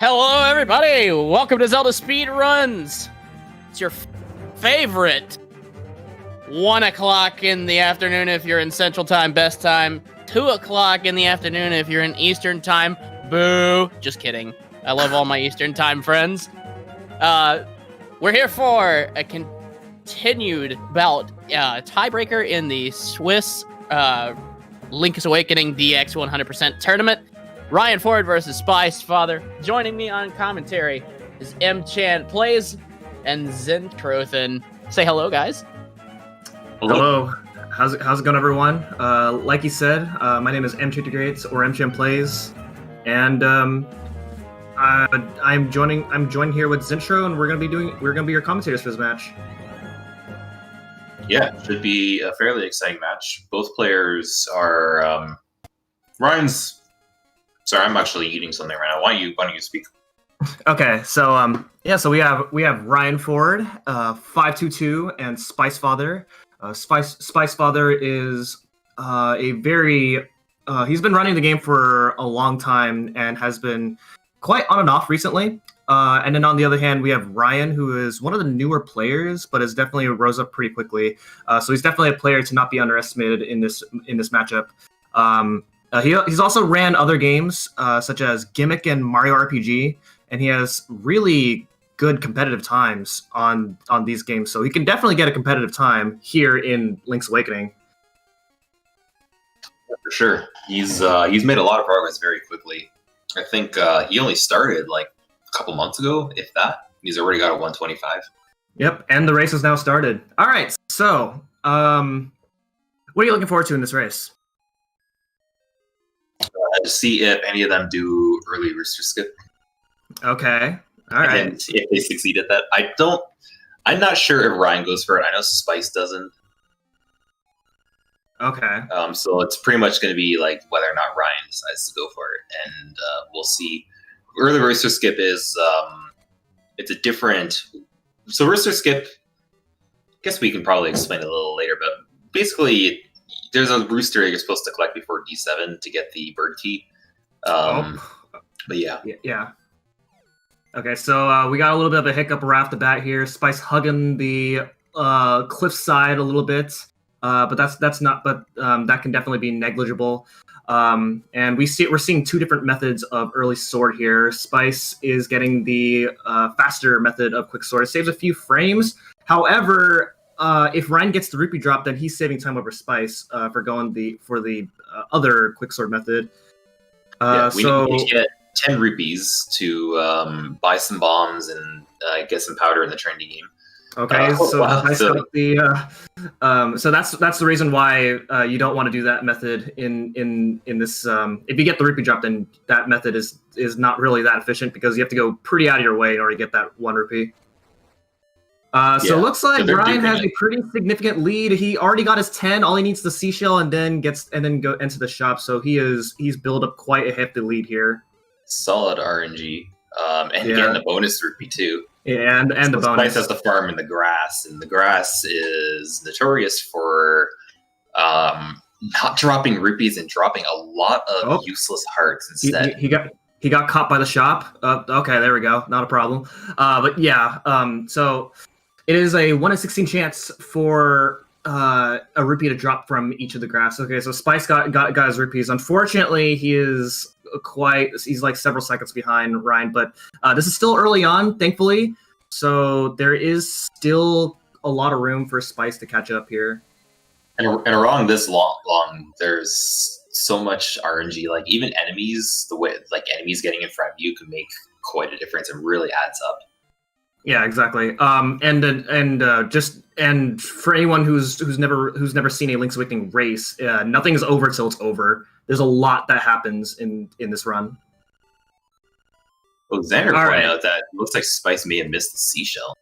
Hello, everybody! Welcome to ZeldaSpeedRuns! It's your favorite 1 o'clock in the afternoon if you're in Central Time, best time. 2 o'clock in the afternoon if you're in Eastern Time. Boo! Just kidding. I love all my Eastern Time friends. We're here for a continued bout, tiebreaker in the Swiss Link's Awakening DX 100% tournament. RyanFord versus spicefather. Joining me on commentary is M-Chan Plays and Zentrothan. Say hello, guys. Hello. How's it going, everyone? Like you said, my name is M2Greats or M-Chan Plays, and I'm joined here with Zentro, and we're gonna be your commentators for this match. Yeah, should be a fairly exciting match. Both players are Ryan's. Sorry, I'm actually eating something right now. Why don't you speak? Okay, so so we have RyanFord, 522, and spicefather. Spicefather is he's been running the game for a long time and has been quite on and off recently. And then on the other hand, we have Ryan, who is one of the newer players, but has definitely rose up pretty quickly. So he's definitely a player to not be underestimated in this matchup. He's also ran other games such as Gimmick and Mario RPG, and he has really good competitive times on these games. So he can definitely get a competitive time here in Link's Awakening. For sure, he's made a lot of progress very quickly. I think he only started like a couple months ago, if that. He's already got a 125. Yep, and the race has now started. All right, so what are you looking forward to in this race? To see if any of them do early rooster skip. Okay, all right. And if they succeed at that, I'm not sure if Ryan goes for it. I know Spice doesn't. Okay. So it's pretty much going to be like whether or not Ryan decides to go for it, and we'll see. Early rooster skip is it's a different. So rooster skip, I guess we can probably explain it a little later, but basically, there's a rooster you're supposed to collect before D7 to get the bird key. But yeah. Yeah. Okay, so we got a little bit of a hiccup right off the bat here. Spice hugging the cliffside a little bit, but that's not. But that can definitely be negligible. And we're seeing two different methods of early sword here. Spice is getting the faster method of quick sword. It saves a few frames. However, if Ryan gets the rupee drop, then he's saving time over Spice for going for the other quicksword method. We need to get 10 rupees to buy some bombs and get some powder in the trendy game. Okay, so that's the reason why you don't want to do that method in this. If you get the rupee drop, then that method is not really that efficient because you have to go pretty out of your way in order to get that 1 rupee. So it looks like Ryan has a pretty significant lead. He already got his 10. All he needs is the seashell, and then go into the shop. So he's built up quite a hefty lead here. Solid RNG, and getting the bonus rupee too. Yeah, and the bonus. Spice has the farm in the grass, and the grass is notorious for not dropping rupees and dropping a lot of useless hearts instead. He got caught by the shop. Okay, there we go. Not a problem. But yeah, so it is a 1 in 16 chance for a rupee to drop from each of the grass. Okay, so Spice got his rupees. Unfortunately, he's like several seconds behind Ryan, but this is still early on, thankfully. So there is still a lot of room for Spice to catch up here. And along this long, there's so much RNG. Like even enemies, the way like enemies getting in front of you can make quite a difference and really adds up. Yeah, exactly. And for anyone who's never seen a Link's Awakening race, nothing is over till it's over. There's a lot that happens in this run. Well, Xander pointed out that it looks like Spice may have missed the seashell.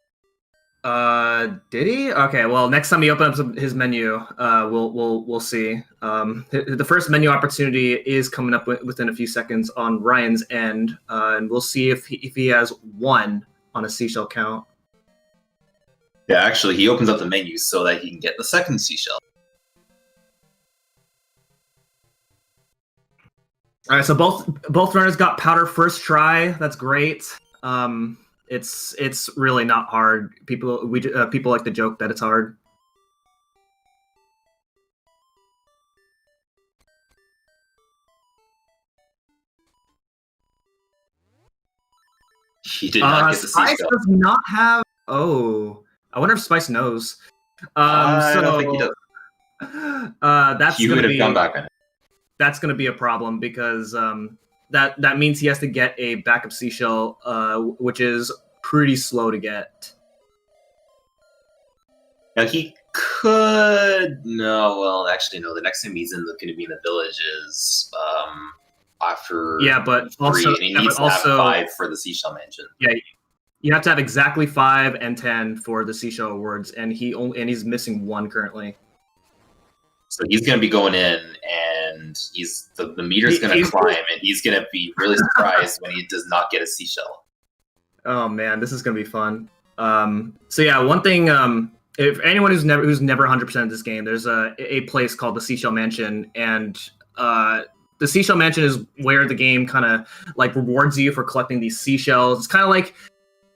Did he? Okay, well, next time he opens up his menu, we'll see. The first menu opportunity is coming up within a few seconds on Ryan's end, and we'll see if he has 1 on a seashell count. Yeah, actually, he opens up the menu so that he can get the second seashell. All right, so both runners got powder first try. That's great. It's really not hard. People like to joke that it's hard. He did not get the Spice seashell. does not have. Oh, I wonder if Spice knows. I don't think he does. That's He gonna would have be gone back on it. that's gonna be a problem because that means he has to get a backup seashell, which is pretty slow to get. Now he could no. Well, actually, no. The next time he's going to be in the village is after Yeah, but 3, also, and he needs to have 5 for the seashell mansion. Yeah, you have to have exactly 5 and 10 for the seashell awards, and he's missing 1 currently. So he's going to be going in, and the meter's going to climb, and he's going to be really surprised when he does not get a seashell. Oh man, this is going to be fun. So yeah, one thing. If anyone who's never 100% this game, there's a place called the Seashell Mansion, and the Seashell Mansion is where the game kind of like rewards you for collecting these seashells. It's kind of like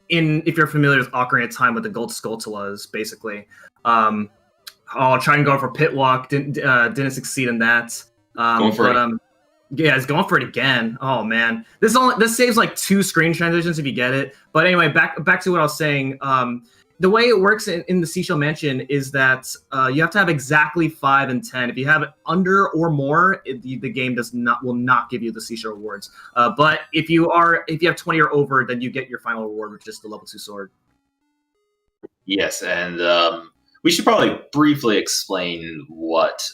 if you're familiar with Ocarina of Time with the gold Skulltulas, basically. I'll try and go for Pit Walk. Didn't succeed in that. Going for it. Yeah, it's going for it again. Oh man, this saves like 2 screen transitions if you get it. But anyway, back to what I was saying. The way it works in the Seashell Mansion is that you have to have exactly 5 and 10. If you have it under or more, the game will not give you the Seashell rewards. But if you have 20 or over, then you get your final reward, which is the level 2 sword. Yes, and we should probably briefly explain what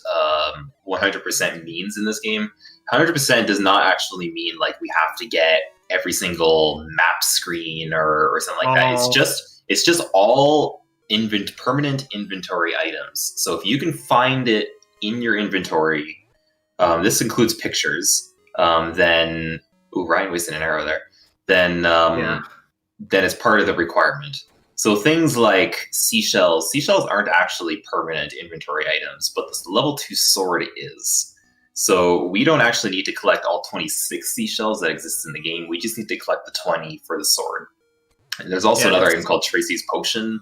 100% means in this game. 100% does not actually mean like we have to get every single map screen or something like that. It's just all permanent inventory items. So if you can find it in your inventory, this includes pictures. Then Ryan wasted an arrow there. Then it's part of the requirement. So things like seashells aren't actually permanent inventory items, but the level 2 sword is. So we don't actually need to collect all 26 seashells that exist in the game. We just need to collect the 20 for the sword. And there's also another item called Tracy's Potion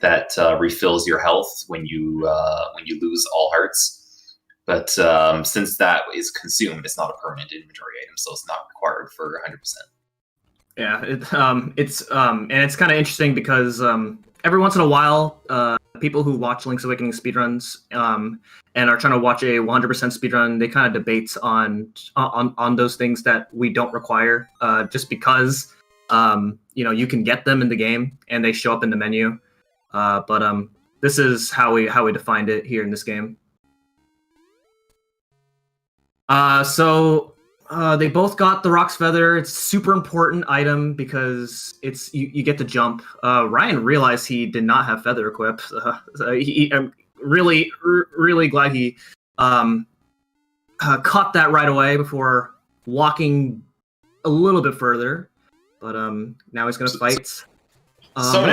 that refills your health when you lose all hearts. But since that is consumed, it's not a permanent inventory item, so it's not required for 100%. Yeah, it's kind of interesting because every once in a while, people who watch Link's Awakening speedruns and are trying to watch a 100% speedrun, they kind of debate on those things that we don't require, just because you can get them in the game and they show up in the menu. But this is how we defined it here in this game. So they both got the Rock's Feather. It's a super important item because you get to jump. Ryan realized he did not have Feather equipped. I'm really glad he caught that right away before walking a little bit further. But now he's going to fight. Someone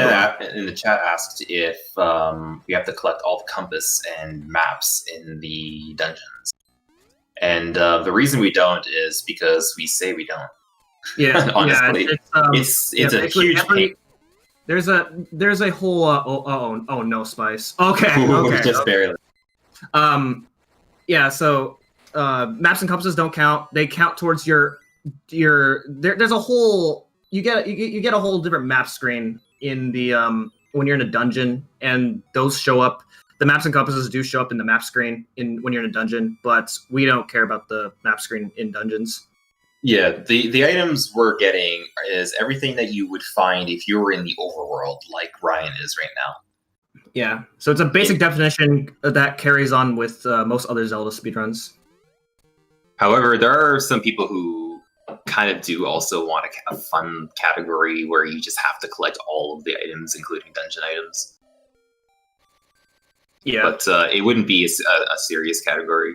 in the chat asked if we have to collect all the compass and maps in the dungeons. And the reason we don't is because we say we don't. Yeah, honestly, it's a huge pain. There's a whole oh no, Spice. Okay, okay, just barely. Yeah. So maps and compasses don't count. They count towards your. There's a whole. You get a whole different map screen in the when you're in a dungeon, and those show up. The maps and compasses do show up in the map screen when you're in a dungeon, but we don't care about the map screen in dungeons. Yeah, the items we're getting is everything that you would find if you were in the overworld, like Ryan is right now. Yeah, so it's a basic definition that carries on with most other Zelda speedruns. However, there are some people who kind of do also want a fun category where you just have to collect all of the items, including dungeon items. Yeah, but it wouldn't be a serious category.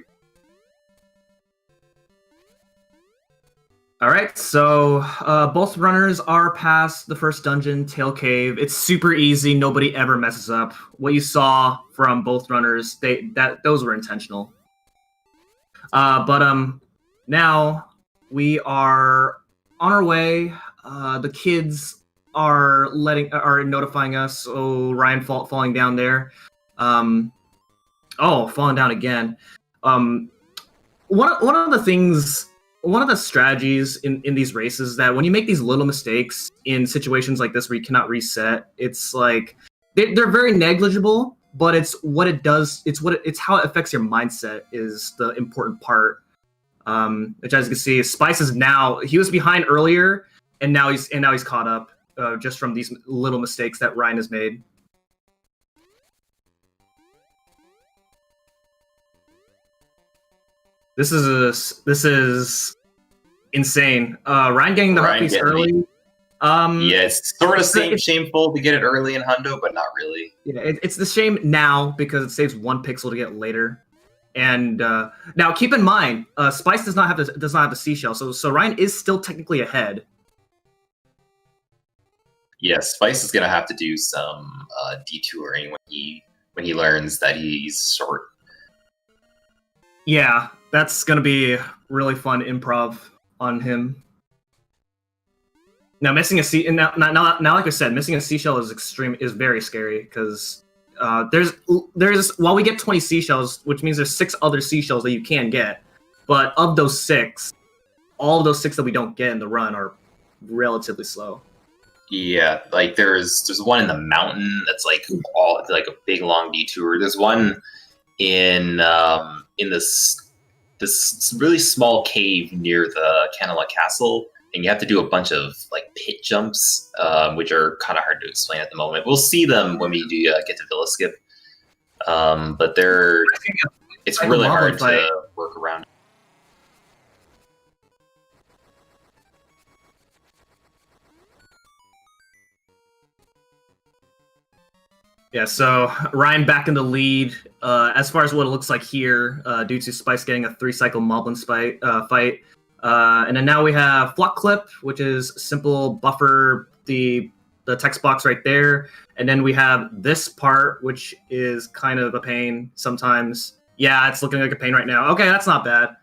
All right, so both runners are past the first dungeon, Tail Cave. It's super easy. Nobody ever messes up. What you saw from both runners, those were intentional. But now we are on our way. The kids are notifying us. Oh, Ryan falling down there. Falling down again. One of the strategies in these races is that when you make these little mistakes in situations like this where you cannot reset, it's like they're very negligible, but it's what it does. It's how it affects your mindset is the important part. Which, as you can see, Spice is he was behind earlier, and now he's caught up just from these little mistakes that Ryan has made. This is insane. Ryan getting the heart piece early. It's sort of shameful to get it early in Hundo, but not really. Yeah, it's the shame now because it saves 1 pixel to get later. And now keep in mind, Spice does not have the seashell, so Ryan is still technically ahead. Yeah, Spice is gonna have to do some detouring when he learns that he's short. Yeah, that's gonna be really fun improv on him. Now missing a now like I said, missing a seashell is very scary because there's while we get 20 seashells, which means there's 6 other seashells that you can get, but of those 6, all of those 6 that we don't get in the run are relatively slow. Yeah, like there's one in the mountain that's like a big long detour. There's one in this really small cave near the Canela Castle, and you have to do a bunch of like pit jumps, which are kind of hard to explain at the moment. We'll see them when we do get to Villa Skip, but it's really hard to work around. Yeah, so Ryan back in the lead as far as what it looks like here, due to Spice getting a 3-cycle Moblin fight. And then now we have Flock Clip, which is simple buffer the text box right there. And then we have this part, which is kind of a pain sometimes. Yeah, it's looking like a pain right now. Okay, that's not bad.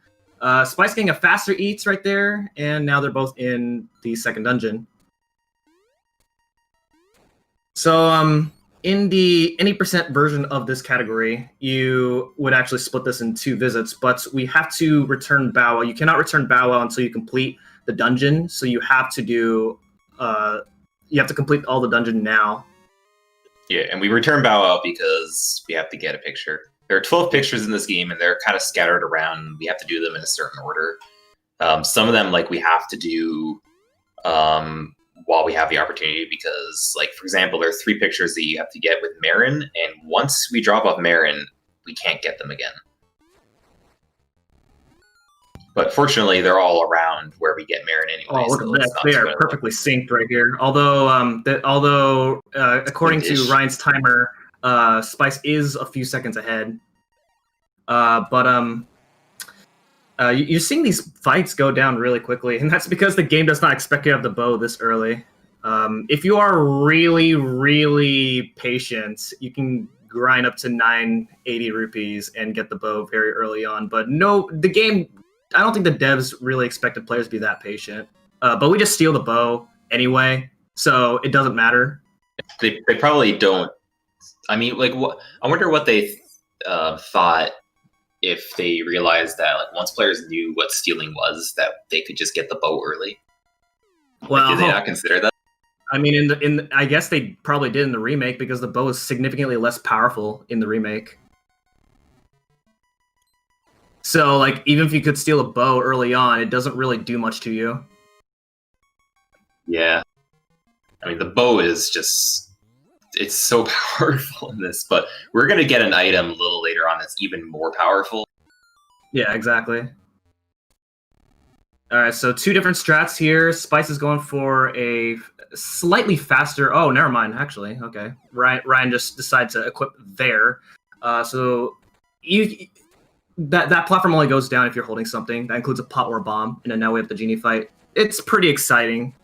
Spice getting a faster eats right there, and now they're both in the second dungeon. So, in the any percent version of this category, you would actually split this in 2 visits, but we have to return Bow Wow. You cannot return Bow Wow until you complete the dungeon, so you have to do complete all the dungeon now. Yeah, and we return Bow Wow because we have to get a picture. There are 12 pictures in this game, and they're kind of scattered around. We have to do them in a certain order. Some of them, like, we have to do while we have the opportunity because, like, for example, there are 3 pictures that you have to get with Marin, and once we drop off Marin, we can't get them again. But fortunately, they're all around where we get Marin anyway. Oh, look at this. They are perfectly synced right here. Although according to Ryan's timer, Spice is a few seconds ahead. You're seeing these fights go down really quickly, and that's because the game does not expect you to have the bow this early. If you are really, really patient, you can grind up to 980 rupees and get the bow very early on. But no, the game, I don't think the devs really expected players to be that patient. But we just steal the bow anyway, so it doesn't matter. They probably don't. I mean, like, I wonder what they thought if they realized that, like, once players knew what stealing was, that they could just get the bow early. Well, did they not consider that? I mean, I guess they probably did in the remake because the bow is significantly less powerful in the remake. So, like, even if you could steal a bow early on, it doesn't really do much to you. Yeah. I mean, the bow is just... It's so powerful in this, but we're going to get an item a little later on that's even more powerful. Yeah, exactly. All right, so 2 different strats here. Spice is going for a slightly faster... Oh, never mind, actually. Okay. Ryan just decided to equip there. So that platform only goes down if you're holding something. That includes a pot or a bomb. And then now we have the genie fight. It's pretty exciting.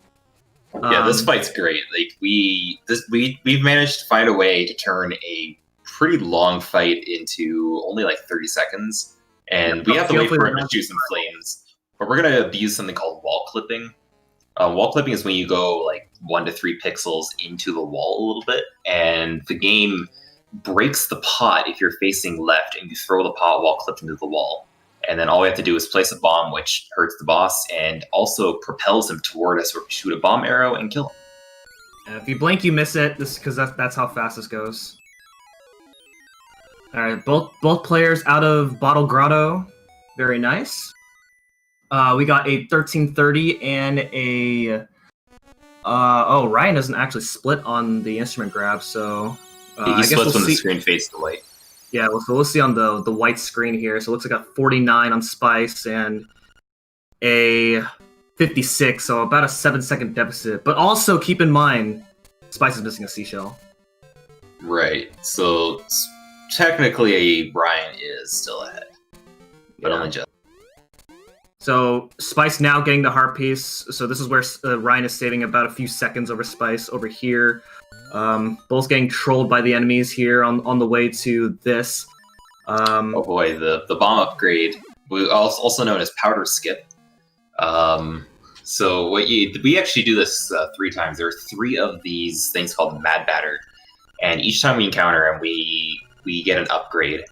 Yeah, this fight's great. Like we've managed to find a way to turn a pretty long fight into only like 30 seconds, and we have to wait for him to shoot some flames But we're gonna use something called wall clipping. Wall clipping is when you go like 1 to 3 pixels into the wall a little bit, and the game breaks the pot if you're facing left, and you throw the pot while clipped into the wall. And then all we have to do is place a bomb, which hurts the boss, and also propels him toward us, or shoot a bomb arrow and kill him. And if you blink, you miss it. This because that's how fast this goes. All right, both players out of Bottle Grotto. Very nice. We got a 1330 and a. Oh, Ryan doesn't actually split on the instrument grab, so He splits when the screen fades to white. Yeah, well, so we'll see on the white screen here. So it looks like a 49 on Spice and a 56, so about a 7-second deficit. But also keep in mind, Spice is missing a seashell. Right. So technically, Ryan is still ahead, but only just. So Spice now getting the heart piece. So this is where Ryan is saving about a few seconds over Spice over here. Both getting trolled by the enemies here on the way to this. Oh boy, the bomb upgrade, also known as powder skip. So we actually do this 3 times. There are 3 of these things called Mad Batter, and each time we encounter him, we get an upgrade.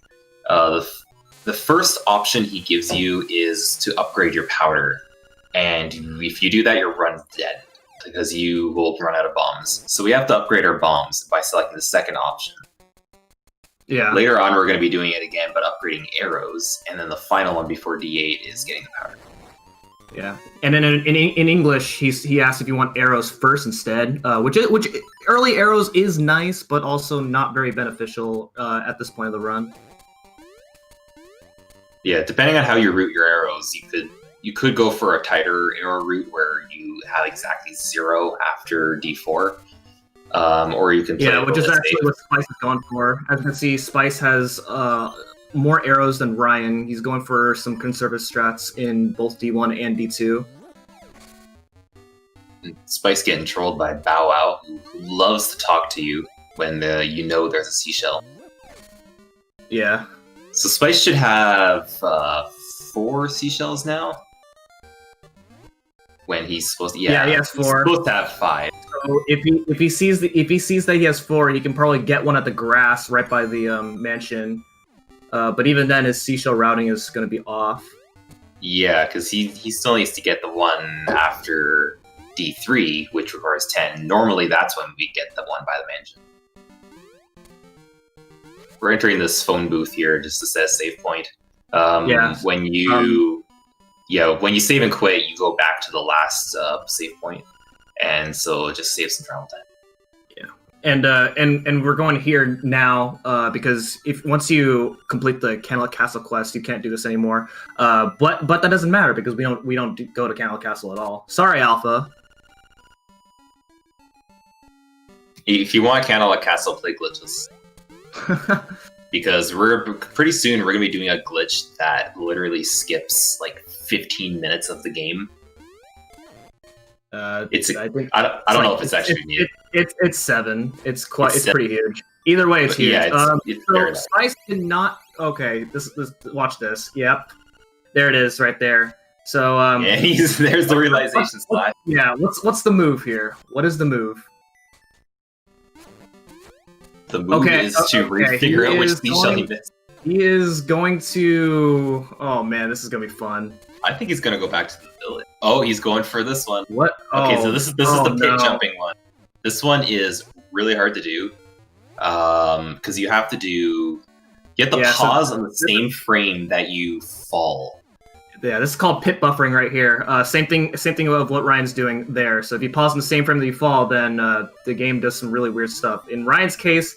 The first option he gives you is to upgrade your powder, and if you do that, your run's dead, because you will run out of bombs. So we have to upgrade our bombs by selecting the second option. Yeah. Later on, we're going to be doing it again, but upgrading arrows, and then the final one before D8 is getting the powder. Yeah, and then in English, he asks if you want arrows first instead, which early arrows is nice, but also not very beneficial at this point of the run. Yeah, depending on how you route your arrows, you could go for a tighter arrow route where you have exactly 0 after D4, or you can play which is actually what Spice is going for. As you can see, Spice has more arrows than Ryan. He's going for some conservative strats in both D1 and D2. Spice getting trolled by Bow Wow, who loves to talk to you when you know there's a seashell. Yeah. So Spice should have 4 seashells now. When he's supposed to, he has 4. He's supposed to have 5. So if he sees that he has 4, he can probably get one at the grass right by the mansion. But even then, his seashell routing is going to be off. Yeah, because he still needs to get the one after D3, which requires 10. Normally, that's when we get the one by the mansion. We're entering this phone booth here just to set a save point. When you save and quit, you go back to the last save point, and so it just saves some travel time. Yeah, and we're going here now because once you complete the Canela Castle quest, you can't do this anymore. But that doesn't matter because we don't go to Canela Castle at all. Sorry, Alpha. If you want Canela Castle, play glitches. Because pretty soon we're gonna be doing a glitch that literally skips like 15 minutes of the game. I don't know if it's actually new. It's 7. It's pretty huge. Either way, it's huge. Yeah, so Spice did not. Okay, this watch this. Yep, there it is, right there. So there's the realization slide. Yeah, what's the move here? What is the move? The move is to figure out which seashell he missed. He is going to. Oh man, this is gonna be fun. I think he's gonna go back to the village. Oh, he's going for this one. What? Okay, so this is the pit jumping one. This one is really hard to do, because you have to pause on the same frame that you fall. Yeah, this is called pit buffering right here. Same thing of what Ryan's doing there. So if you pause in the same frame that you fall, then the game does some really weird stuff. In Ryan's case,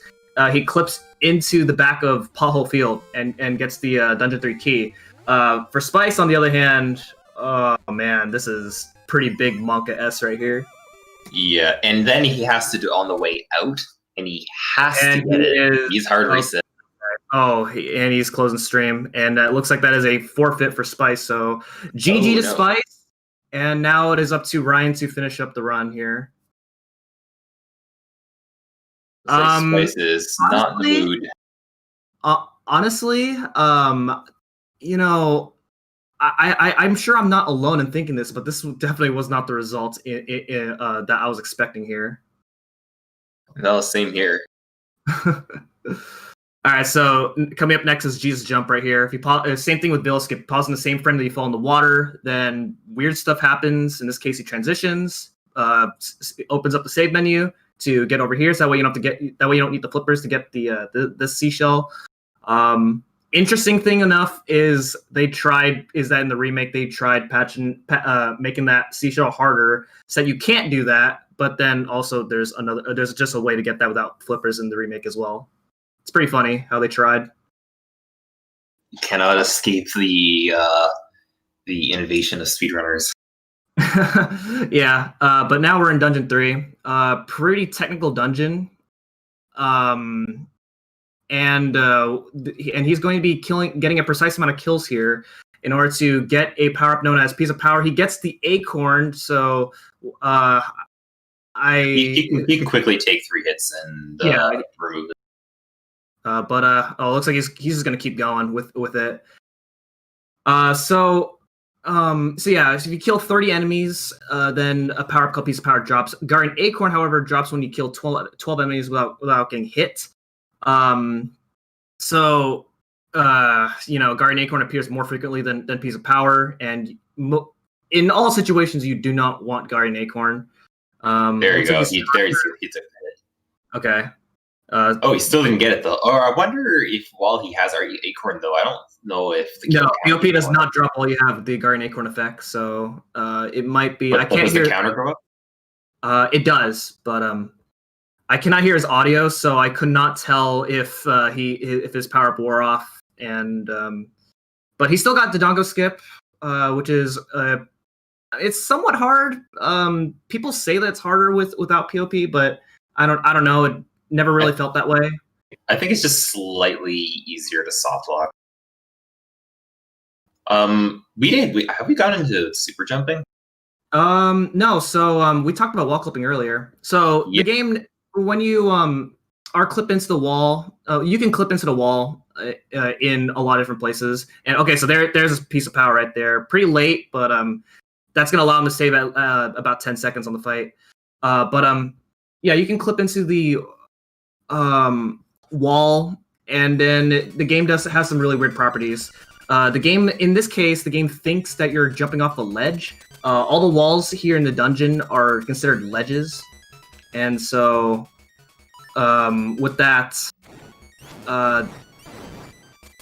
he clips into the back of Pothole Field and gets the Dungeon 3 key. For Spice, on the other hand, oh man, this is pretty big Monka S right here. Yeah, and then he has to do on the way out, and he has to get it. He's hard reset. Oh, and he's closing stream, and it looks like that is a forfeit for Spice. So, GG to Spice, and now it is up to Ryan to finish up the run here. Spice is not in the mood. Honestly, I'm sure I'm not alone in thinking this, but this definitely was not the result that I was expecting here. No, same here. All right, so coming up next is Jesus Jump right here. If you pause, same thing with ZeldaSkip. Pause in the same frame that you fall in the water, then weird stuff happens. In this case, he transitions, opens up the save menu to get over here. So that way you don't have to get. That way you don't need the flippers to get the seashell. Interesting thing enough is that in the remake they tried making that seashell harder, so that you can't do that. But then also there's just a way to get that without flippers in the remake as well. It's pretty funny how they tried. You cannot escape the innovation of speedrunners. Yeah, but now we're in Dungeon 3. Pretty technical dungeon. And he's going to be getting a precise amount of kills here in order to get a power-up known as Piece of Power. He gets the acorn, so he can quickly take 3 hits and remove it. But looks like he's just gonna keep going with it. So if you kill 30 enemies, then a power-up called Piece of Power drops. Guardian Acorn, however, drops when you kill 12 enemies without getting hit. Guardian Acorn appears more frequently than Piece of Power, and in all situations you do not want Guardian Acorn. There you go. He took it. Okay. He still didn't get it though. Or I wonder if while he has our acorn though, I don't know if POP does not drop while you have the Guardian Acorn effect, so it might be. But, I can't hear the counter grow up. It does, but I cannot hear his audio, so I could not tell if his power up wore off. And but he still got the Dodongo skip, which is it's somewhat hard. People say that it's harder without POP, but I don't know. It never really felt that way. I think it's just slightly easier to soft lock. Have we gotten into super jumping? No. So we talked about wall clipping earlier. So the game, when you are clipped into the wall, you can clip into the wall in a lot of different places. And okay, so there's a Piece of Power right there. Pretty late, but that's gonna allow him to save at about 10 seconds on the fight. You can clip into the wall, and then the game has some really weird properties. In this case, the game thinks that you're jumping off a ledge. All the walls here in the dungeon are considered ledges, and so with that,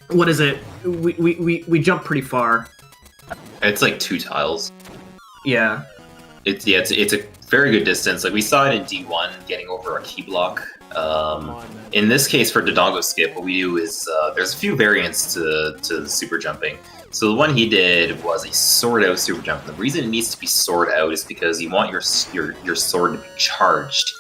what is it? We jump pretty far. It's like 2 tiles. Yeah. It's a very good distance. Like we saw it in D1 getting over a key block. In this case, for Dodongo skip, what we do is there's a few variants to the super jumping. So the one he did was a sword out super jump. The reason it needs to be sword out is because you want your sword to be charged.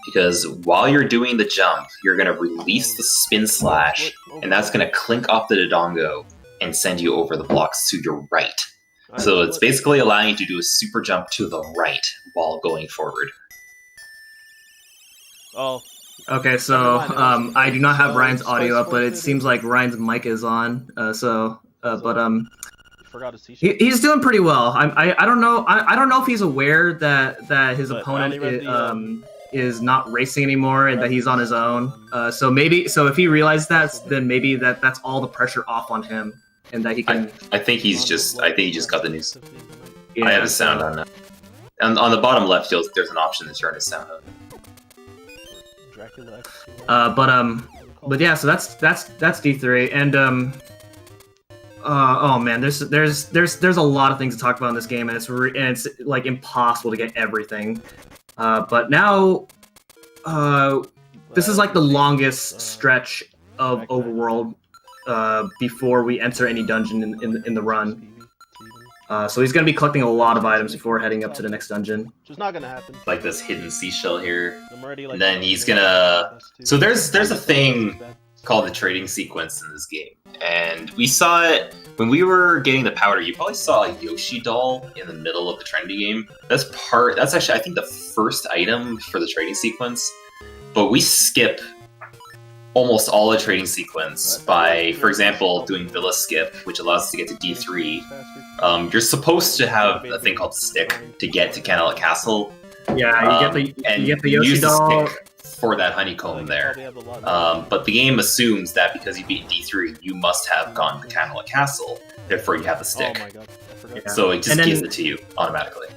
Because while you're doing the jump, you're going to release the spin slash, and that's going to clink off the Dodongo and send you over the blocks to your right. So it's basically allowing you to do a super jump to the right while going forward. Oh. Okay, so I do not have Ryan's audio up, but it seems like Ryan's mic is on. Forgot to see. He's doing pretty well. I don't know. I don't know if he's aware that his opponent is not racing anymore and that he's on his own. So if he realized that, then maybe that's all the pressure off on him, and that he can. I think he just got the news. Yeah. I have his sound on now. And on the bottom left, there's an option to turn his sound on. But yeah, so that's D3, and oh man, there's a lot of things to talk about in this game, and it's like impossible to get everything. But now, this is like the longest stretch of overworld before we enter any dungeon in the run. So he's gonna be collecting a lot of items before heading up to the next dungeon. Which is not gonna happen. Like this hidden seashell here. Already, and then he's gonna. So there's a thing called the trading sequence in this game, and we saw it when we were getting the powder. You probably saw a Yoshi doll in the middle of the Trinity game. That's actually I think the first item for the trading sequence. But we skip almost all the trading sequence by, for example, doing Villa Skip, which allows us to get to D3. You're supposed to have a thing called Stick to get to Canela Castle. Yeah, you get the Yoshi use doll. the stick for that honeycomb there. But the game assumes that because you beat D3, you must have gone to Canela Castle. Therefore, you have the stick. Oh my god, I forgot. Yeah. So it just And gives then- it to you automatically.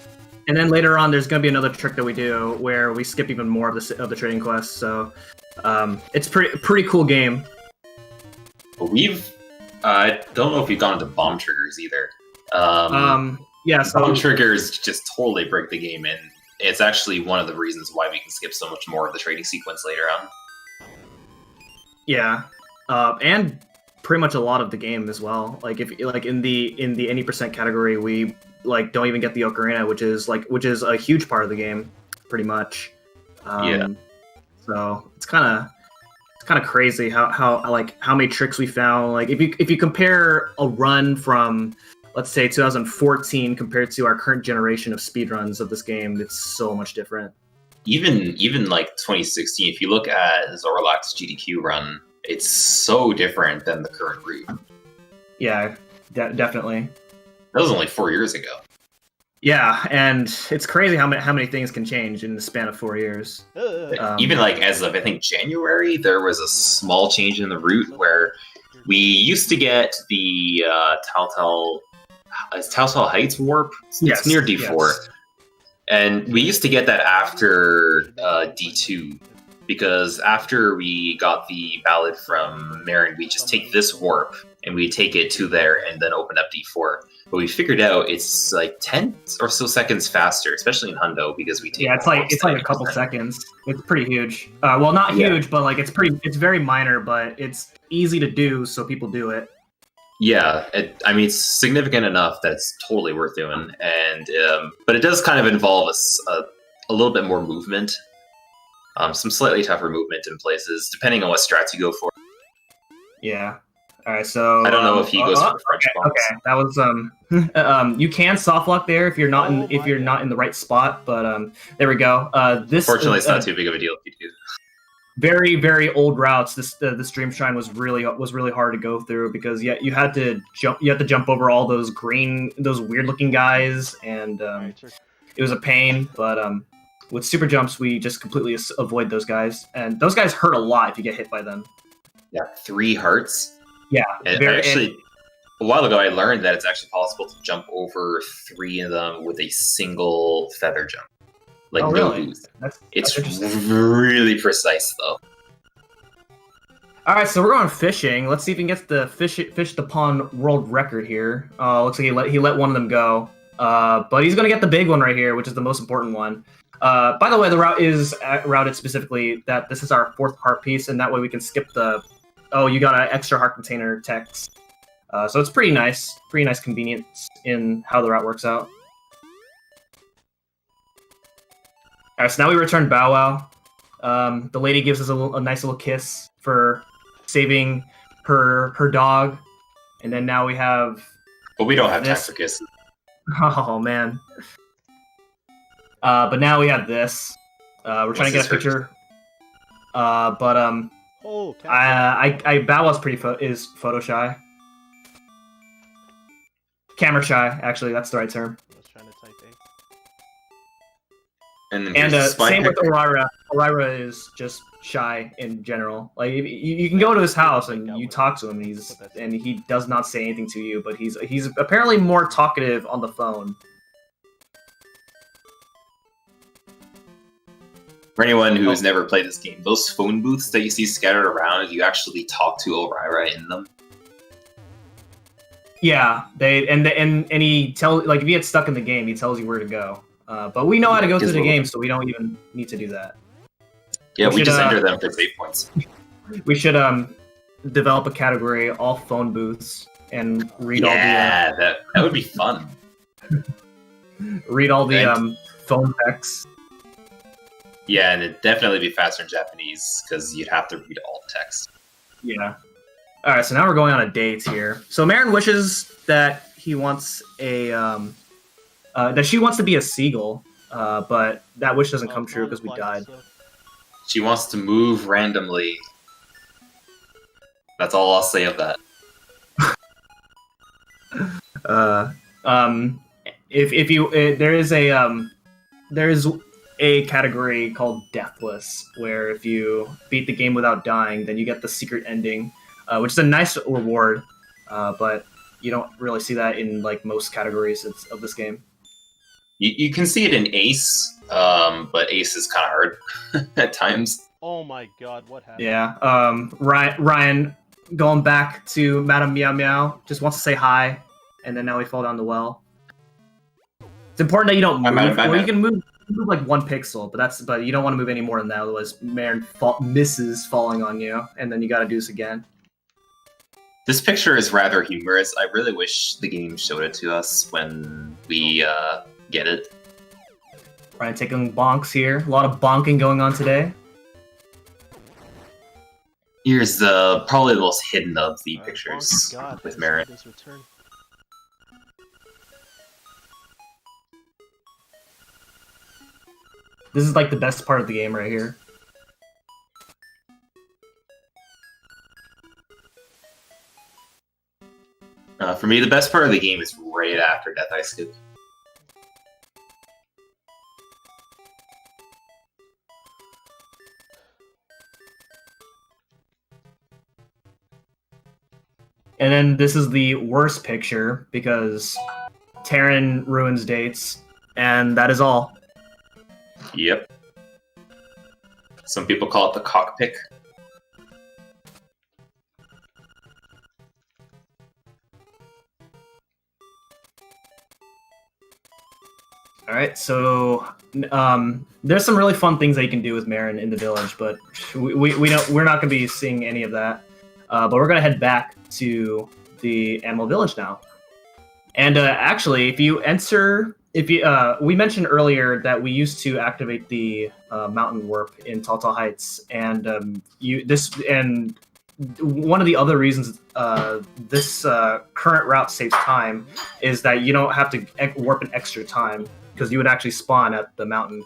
And then later on, there's going to be another trick that we do where we skip even more of the trading quests. So it's pretty cool game. But I don't know if you've gone into bomb triggers either. Yeah, so Bomb triggers just totally break the game, and it's actually one of the reasons why we can skip so much more of the trading sequence later on. yeah, and pretty much a lot of the game as well. Like if in the any percent category, we don't even get the ocarina, which is a huge part of the game, pretty much. Yeah. So it's kind of crazy how many tricks we found. Like if you compare a run from, let's say, 2014 compared to our current generation of speedruns of this game, it's so much different. Even like 2016, if you look at Zorlak's GDQ run, it's so different than the current route. Yeah, definitely. That was only 4 years ago. Yeah, and it's crazy how many things can change in the span of 4 years. Even like as of I think January, there was a small change in the route where we used to get the Telltale Heights warp. Yes, It's near D4. yes. And we used to get that after D2, because after we got the ballad from Marin, we just take this warp and we take it to there and then open up D4. But we figured out it's like 10 or so seconds faster, especially in Hundo, because we take Yeah, it's like a couple 90%. seconds. It's pretty huge. Well, not Yeah. huge, but it's very minor, but it's easy to do, so people do it. Yeah, it's significant enough that it's totally worth doing, and but it does kind of involve a little bit more movement, some slightly tougher movement in places, depending on what strats you go for. Yeah. All right, so I don't know if he goes for the French bombs. Okay, that was you can soft lock there if you're not in the right spot, but there we go. This Fortunately, it's not too big of a deal if you do. Very, very old routes. This Dream Shrine was really hard to go through because you had to jump over all those weird looking guys, and it was a pain. But with super jumps, we just completely avoid those guys, and those guys hurt a lot if you get hit by them. Yeah, 3 hearts. Yeah, A while ago, I learned that it's actually possible to jump over 3 of them with a single feather jump. Like oh, no really? boost. That's It's interesting. really precise, though. All right, so we're going fishing. Let's see if he can get the fish the pond world record here. Looks like he let one of them go. But he's gonna get the big one right here, which is the most important one. By the way, the route is routed specifically that this is our 4th heart piece, and that way we can skip the. Oh, you got an extra heart container text. So it's pretty nice convenience in how the route works out. All right, so now we return Bow Wow. The lady gives us a nice little kiss for saving her dog, and then now we have. But we don't have time This- for kisses. Oh man. But now we have this. We're trying to get a this picture. But Oh, Bow Wow's is photo shy. Camera shy, actually, that's the right term. I was trying to type And then And here's the spy same with picker. Orira. Orira is just shy in general. Like you can go to his house and you talk to him, and he does not say anything to you, but he's apparently more talkative on the phone. For anyone who has never played this game, those phone booths that you see scattered around, you actually talk to Orira in them. Yeah, and he if you get stuck in the game, he tells you where to go. But we know how to go through the game, so we don't even need to do that. Yeah, We we should, just enter them for save points. We should develop a category, all phone booths, and read Yeah, that would be fun. all the And- phone texts. Yeah, and it'd definitely be faster in Japanese because you'd have to read all the text. Yeah. All right, so now we're going on a date here. So Marin wishes that he wants that she wants to be a seagull, but that wish doesn't come true because we died. She wants to move randomly. That's all I'll say of that. If you there is a category called Deathless, where if you beat the game without dying, then you get the secret ending, which is a nice reward, but you don't really see that in like most categories of this game. You can see it in Ace, but Ace is kind of hard at times. Oh my god, what happened? Yeah. Ryan, going back to Madame Meow Meow, just wants to say hi, and then now we fall down the well. It's important that you don't move. Well, you can move like 1 pixel, but you don't want to move any more than that, otherwise Marin misses falling on you, and then you got to do this again. This picture is rather humorous. I really wish the game showed it to us when we get it. Ryan taking bonks here. A lot of bonking going on today. Here's probably the most hidden of the pictures with Marin. This is like the best part of the game right here. For me, the best part of the game is right after Death Eye Skip. And then this is the worst picture because Terran ruins dates, and that is all. Yep. Some people call it the cockpick. Alright, so there's some really fun things that you can do with Marin in the village, but we're not going to be seeing any of that. But we're going to head back to the Animal Village now. And actually, if you enter... we mentioned earlier that we used to activate the mountain warp in Tall Tall Heights, and one of the other reasons this current route saves time is that you don't have to warp an extra time, because you would actually spawn at the mountain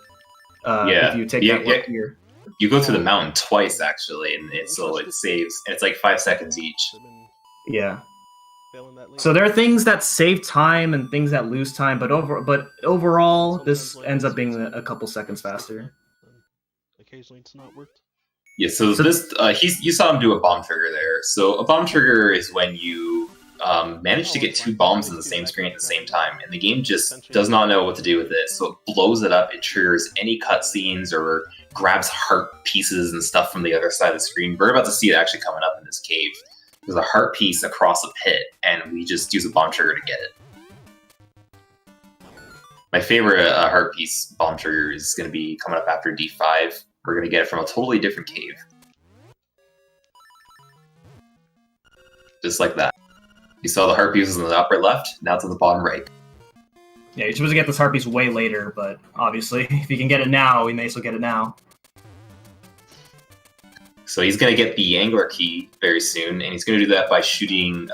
if you take that warp here. You go through the mountain twice, actually, and so it saves, and it's like 5 seconds each. Yeah. So there are things that save time and things that lose time, but overall, this ends up being a couple seconds faster. Occasionally, it's not worked. Yeah. So this, you saw him do a bomb trigger there. So a bomb trigger is when you manage to get 2 bombs on the same screen at the same time, and the game just does not know what to do with it. So it blows it up. It triggers any cutscenes or grabs heart pieces and stuff from the other side of the screen. We're about to see it actually coming up in this cave. There's a heart piece across a pit, and we just use a bomb trigger to get it. My favorite heart piece bomb trigger is going to be coming up after D5. We're going to get it from a totally different cave. Just like that. You saw the heart pieces in the upper left, now it's in the bottom right. Yeah, you're supposed to get this heart piece way later, but obviously, if you can get it now, we may as well get it now. So he's going to get the angler key very soon, and he's going to do that by shooting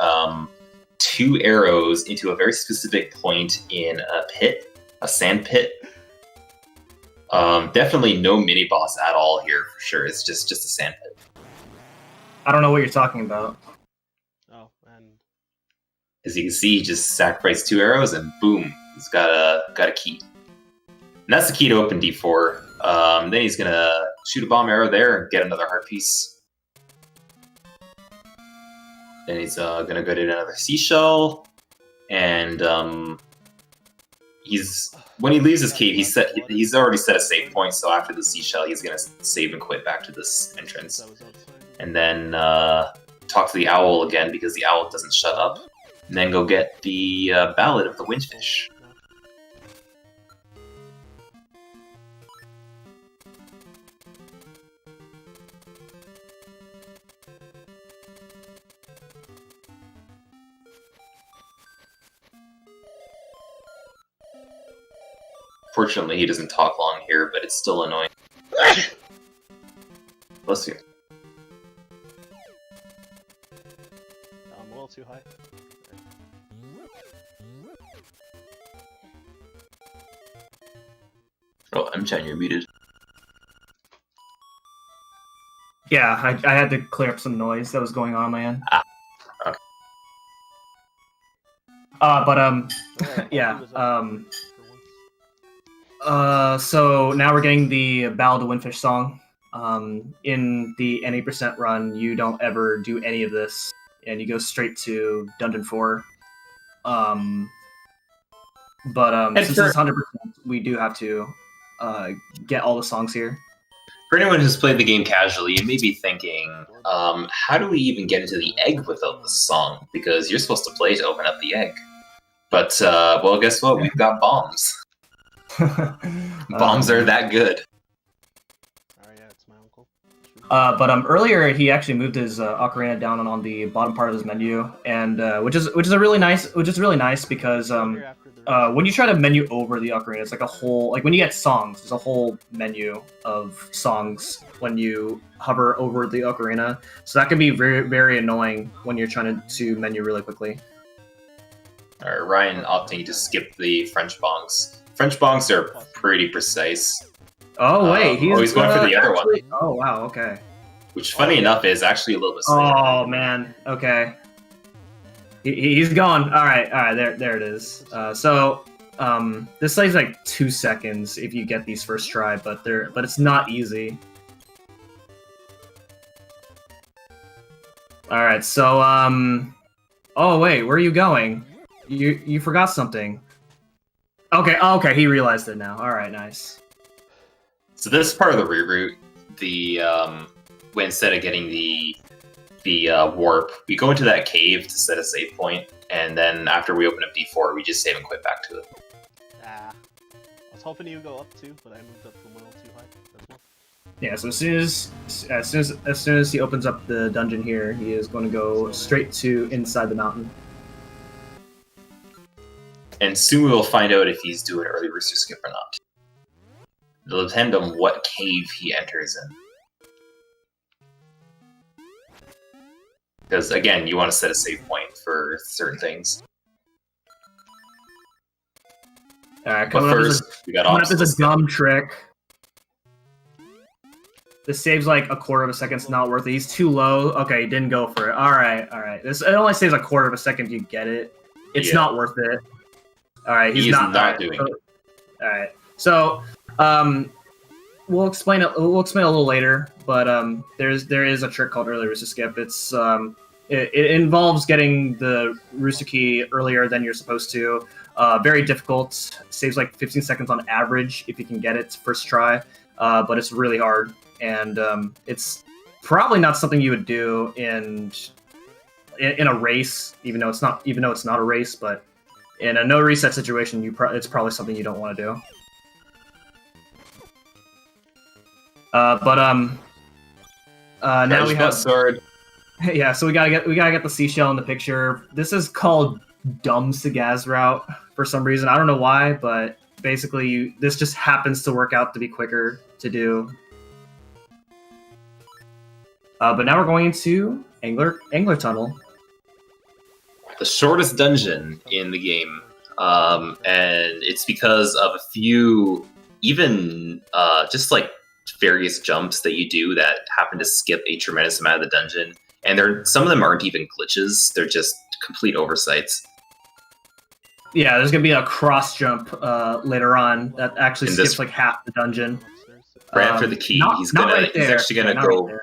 2 arrows into a very specific point in a pit, a sand pit. Definitely no mini-boss at all here, for sure. It's just a sand pit. I don't know what you're talking about. Oh, and... As you can see, he just sacrificed 2 arrows, and boom, he's got a key. And that's the key to open D4. Then he's going to shoot a bomb arrow there and get another heart piece. Then he's going to go to another seashell. And when he leaves his cave, he's already set a save point, so after the seashell, he's going to save and quit back to this entrance. And then talk to the owl again, because the owl doesn't shut up. And then go get the Ballad of the Windfish. Fortunately, he doesn't talk long here, but it's still annoying. Bless you. A little too high. Oh, I'm chatting, you're muted. Yeah, I had to clear up some noise that was going on my end. Ah, okay. Yeah, so now we're getting the Ballad of the Windfish song. In the any percent run, you don't ever do any of this, and you go straight to Dungeon 4. Since this is 100%, we do have to get all the songs here. For anyone who's played the game casually, you may be thinking, how do we even get into the egg without the song? Because you're supposed to play to open up the egg. But, well, guess what? We've got bombs. Bombs are that good. Oh yeah, it's my uncle. Earlier he actually moved his ocarina down on the bottom part of his menu, and which is really nice because when you try to menu over the ocarina, it's like a whole, like when you get songs, there's a whole menu of songs when you hover over the ocarina, so that can be very, very annoying when you're trying to menu really quickly. Ryan opting to skip the French bongs. French bongs are pretty precise. Oh wait, he's going for the other one. Oh wow, okay. Which, funny enough, is actually a little bit slower. Oh man, okay. He's gone. All right, there it is. This saves like 2 seconds if you get these first try, but it's not easy. All right, so oh wait, where are you going? You forgot something. Okay, he realized it now. All right, nice. So this part of the reroute, when instead of getting the warp, we go into that cave to set a save point, and then after we open up D4, we just save and quit back to it. I was hoping you would go up too, but I moved up a little too high. That's well. Yeah, so as soon as he opens up the dungeon here, he is going to go straight to inside the mountain. And soon we will find out if he's doing early rooster skip or not. It'll depend on what cave he enters in. Because, again, you want to set a save point for certain things. Alright, But first, we got coming up is a dumb trick. This saves like a quarter of a second, it's not worth it. He's too low. Okay, he didn't go for it. Alright. It only saves a quarter of a second if you get it. It's not worth it. Alright, he's not doing it. Alright. So, we'll explain a little later, but there is a trick called early rooster skip. It's it involves getting the rooster key earlier than you're supposed to. Very difficult. Saves like 15 seconds on average if you can get it first try, but it's really hard, and it's probably not something you would do in a race, even though it's not a race, but in a no reset situation, it's probably something you don't want to do. Now we have sword. Yeah, so we gotta get the seashell in the picture. This is called Dumb Sagaz route for some reason. I don't know why, but basically this just happens to work out to be quicker to do. But now we're going into Angler Tunnel. The shortest dungeon in the game, and it's because of a few, even just like various jumps that you do that happen to skip a tremendous amount of the dungeon, and some of them aren't even glitches; they're just complete oversights. Yeah, there's gonna be a cross jump later on that actually skips like half the dungeon. Right after the key, he's actually gonna go. Right,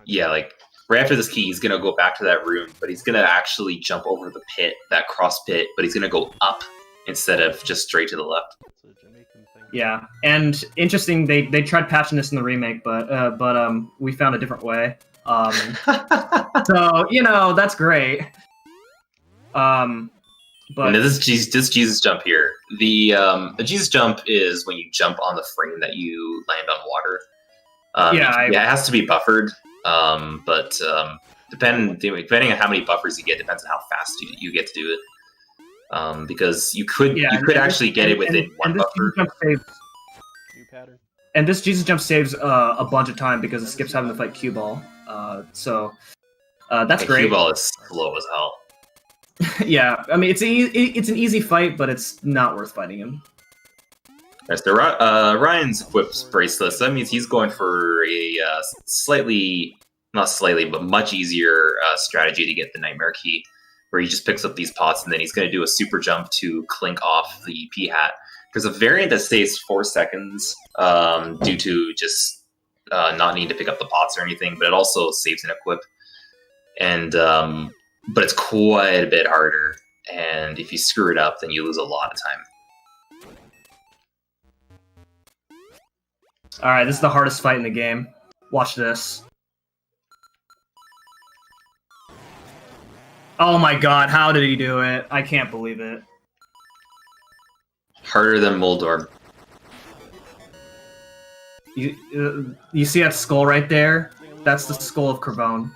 yeah, like right after this key, he's gonna go back to that room, but he's gonna actually jump over the pit, that cross pit, but he's gonna go up instead of just straight to the left. Yeah, and interesting, they tried patching this in the remake, but we found a different way. So that's great. But and this Jesus jump here, the Jesus jump is when you jump on the frame that you land on water. It has to be buffered. But depending on how many buffers you get, depends on how fast you get to do it. Because you could actually get it within one buffer. And this Jesus jump saves a bunch of time because it skips having to fight Cue Ball. So that's great. Cue Ball is slow as hell. Yeah, I mean it's an easy fight, but it's not worth fighting him. Ryan's equipped bracelets. That means he's going for a slightly not slightly, but much easier strategy to get the Nightmare Key, where he just picks up these pots and then he's going to do a super jump to clink off the P hat. There's a variant that stays 4 seconds due to just not needing to pick up the pots or anything, but it also saves an equip. And but it's quite a bit harder, and if you screw it up, then you lose a lot of time. Alright, this is the hardest fight in the game. Watch this. Oh my god, how did he do it? I can't believe it. Harder than Moldorm. You see that skull right there? That's the skull of Cravone.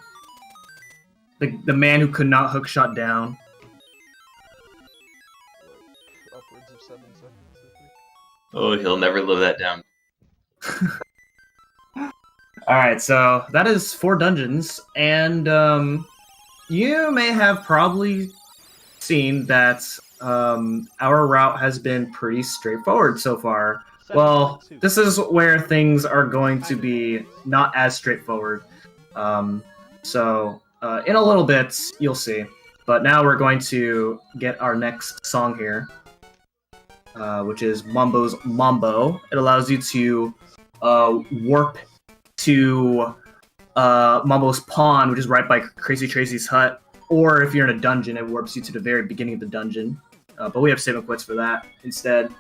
The man who could not hookshot down. Upwards of 7 seconds, I think. Oh, he'll never live that down. Alright, so that is 4 dungeons, and you may have probably seen that our route has been pretty straightforward so far. Well, this is where things are going to be not as straightforward. So in a little bit, you'll see. But now we're going to get our next song here, which is Mambo's Mambo. It allows you to warp to Mambo's Pond, which is right by Crazy Tracy's hut. Or if you're in a dungeon, it warps you to the very beginning of the dungeon. But we have save and quits for that instead.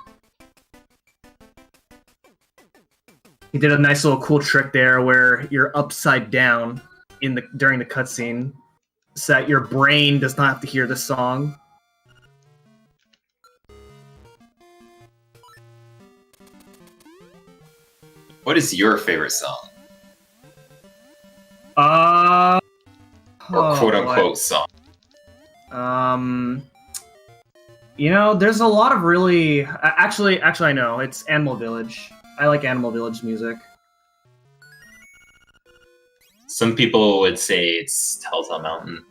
He did a nice little cool trick there where you're upside down during the cutscene, so that your brain does not have to hear the song. What is your favorite song? Or quote-unquote song? You know, there's a lot of really... Actually, I know. It's Animal Village. I like Animal Village music. Some people would say it's Telltale Mountain.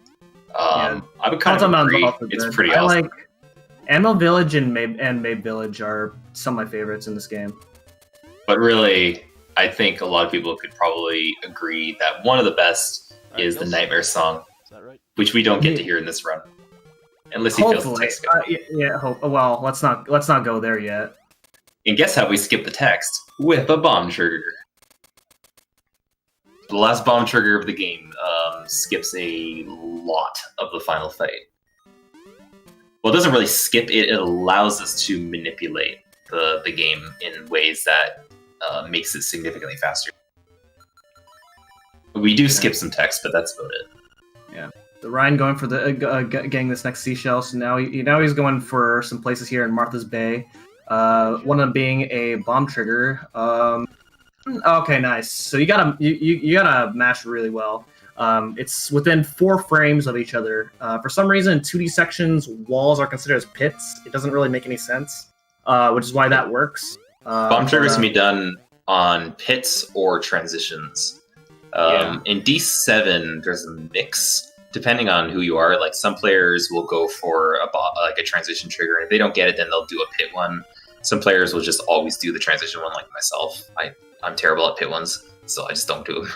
Yeah. I would kind of agree. It's pretty I awesome. like Animal Village and Mabe Village are some of my favorites in this game. But really, I think a lot of people could probably agree that one of the best is the Nightmare song, Is that right? which we don't get to hear in this run, unless he feels the Hopefully. text. Well, let's not go there yet. And guess how we skip the text? With a bomb trigger. The last bomb trigger of the game skips a lot of the final fight. Well, it doesn't really skip it. It allows us to manipulate the game in ways that makes it significantly faster. We do skip some text, but that's about it. Yeah. So Ryan going for the getting this next seashell. So now he's going for some places here in Martha's Bay. One of them being a bomb trigger. Okay, nice. So you gotta mash really well. It's within 4 frames of each other. For some reason, in 2D sections, walls are considered as pits. It doesn't really make any sense, which is why that works. Bomb triggers can be done on pits or transitions. In D7, there's a mix. Depending on who you are, like some players will go for a transition trigger, and if they don't get it, then they'll do a pit one. Some players will just always do the transition one, like myself. I'm terrible at pit ones, so I just don't do them.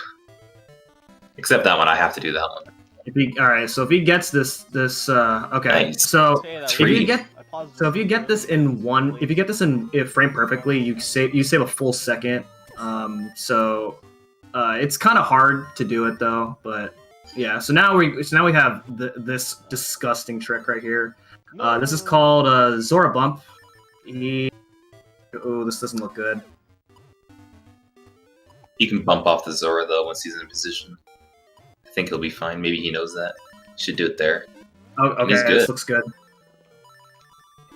Except that one, I have to do that one. Alright, so if he gets this, okay. Nice. So If you get this in frame perfectly, you save a full second. It's kind of hard to do it though, but yeah. So now we have this disgusting trick right here. This is called Zora Bump. Oh, this doesn't look good. He can bump off the Zora though once he's in position. I think he'll be fine. Maybe he knows that. Should do it there. Oh, okay, this looks good.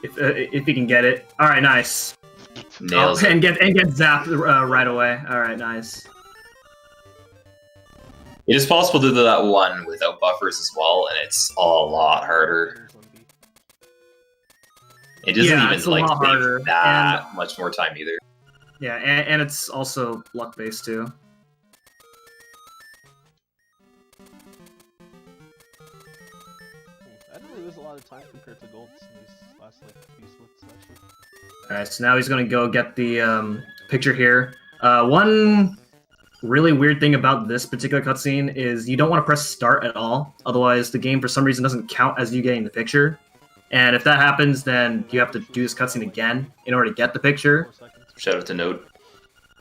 If he can get it. All right, nice. Nails it. And get zapped right away. All right, nice. It is possible to do that one without buffers as well, and it's a lot harder. It doesn't even take that much more time either. Yeah, and it's also luck based too. I don't really lose a lot of time compared to golds in these last few splits actually. All right, so now he's gonna go get the picture here. One really weird thing about this particular cutscene is you don't want to press start at all. Otherwise, the game for some reason doesn't count as you getting the picture. And if that happens, then you have to do this cutscene again in order to get the picture. 4 seconds. Shout out to Node,